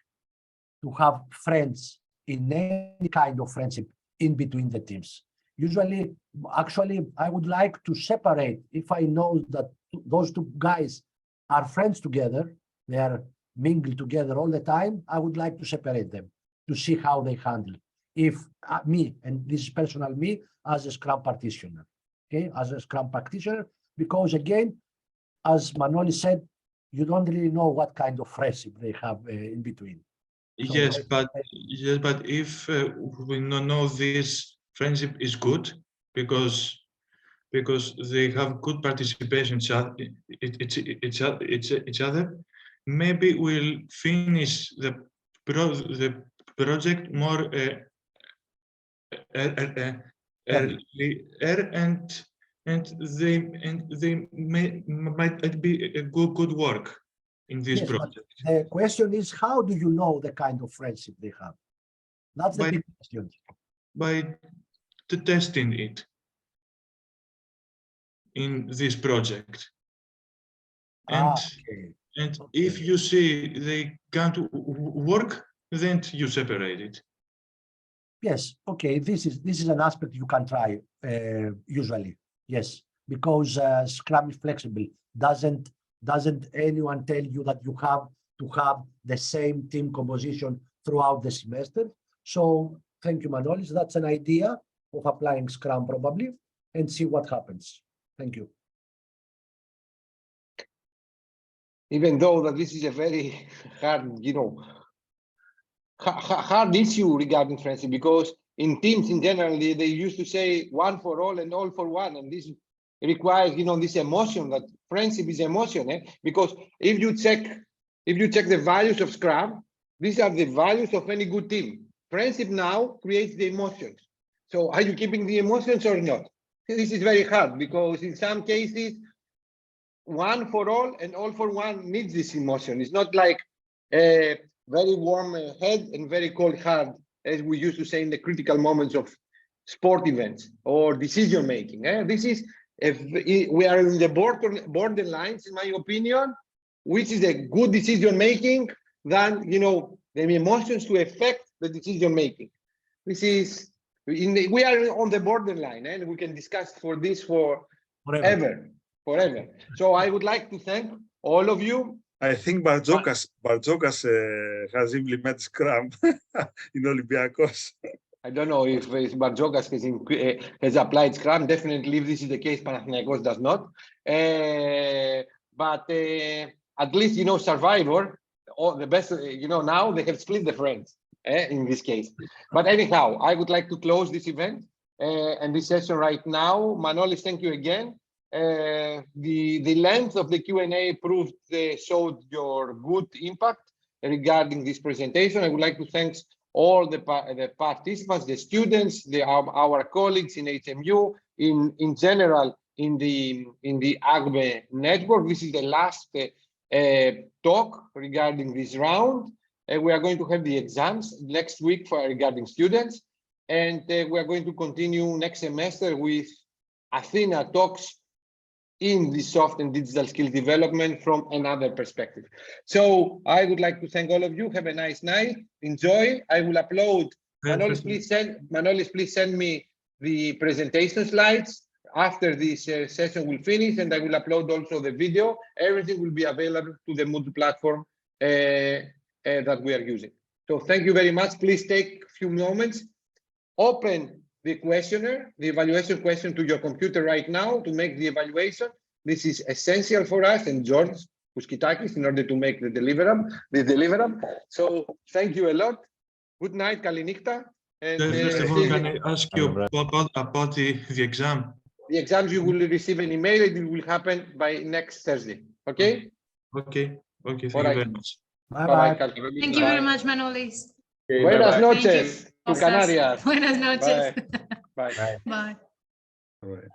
to have friends in any kind of friendship in between the teams. Usually, actually, I would like to separate. If I know that those two guys are friends together, they are mingled together all the time, I would like to separate them to see how they handle. If me, and this is personal me, as a Scrum practitioner, okay, as a Scrum practitioner, because again, as Manolis said, you don't really know what kind of friendship they have in between. So yes, but if we know this friendship is good because they have good participation each other, maybe we'll finish the project more earlier, and they might be a good work in this yes, project. The question is, how do you know the kind of friendship they have? That's the big question. By testing it in this project. And if you see they can't work, then you separate it. Yes, okay, this is an aspect you can try usually, yes, because Scrum is flexible. Doesn't anyone tell you that you have to have the same team composition throughout the semester? So thank you, Manolis. That's an idea of applying Scrum probably, and see what happens. Thank you. Even though that this is a very hard, hard issue regarding friendship, because in teams in general, they used to say one for all and all for one, and this requires, this emotion, that friendship is emotion, because if you check the values of Scrum, these are the values of any good team. Friendship now creates the emotions. So are you keeping the emotions or not? This is very hard, because in some cases, one for all and all for one needs this emotion. It's not like a very warm head and very cold heart, as we used to say in the critical moments of sport events or decision making. This is, we are in the borderlines, in my opinion, which is a good decision making than the emotions to affect the decision making. This is we are on the borderline, and we can discuss for this forever. So I would like to thank all of you. I think Barzokas has implemented Scrum in Olympiacos. I don't know if Barzokas has applied Scrum. Definitely, if this is the case, Panathinaikos does not. But at least, Survivor, the best, now they have split the friends in this case. But anyhow, I would like to close this event. and this session right now. Manolis, thank you again. The length of the Q&A proved showed your good impact regarding this presentation. I would like to thank all the participants, the students, our colleagues in HMU, in general in the AGBE network. This is the last talk regarding this round. We are going to have the exams next week regarding students, and we are going to continue next semester with Athena talks in the soft and digital skill development from another perspective. So I would like to thank all of you. Have a nice night. Enjoy. I will upload. Manolis, please send me the presentation slides after this session will finish, and I will upload also the video. Everything will be available to the Moodle platform that we are using. So thank you very much. Please take a few moments. Open the questionnaire, the evaluation question to your computer right now to make the evaluation. This is essential for us and George Puskitakis in order to make the deliverable. So thank you a lot. Good night, Kalinikta. And First of all, can I ask you about the exam? The exams you will receive an email. It will happen by next Thursday. Okay? Okay. Thank you right. very much. Bye-bye. Thank you very much, Manolis. Okay, buenas noches. Thank you. Tu Canarias. Buenas noches. Bye. Bye. Bye. All right.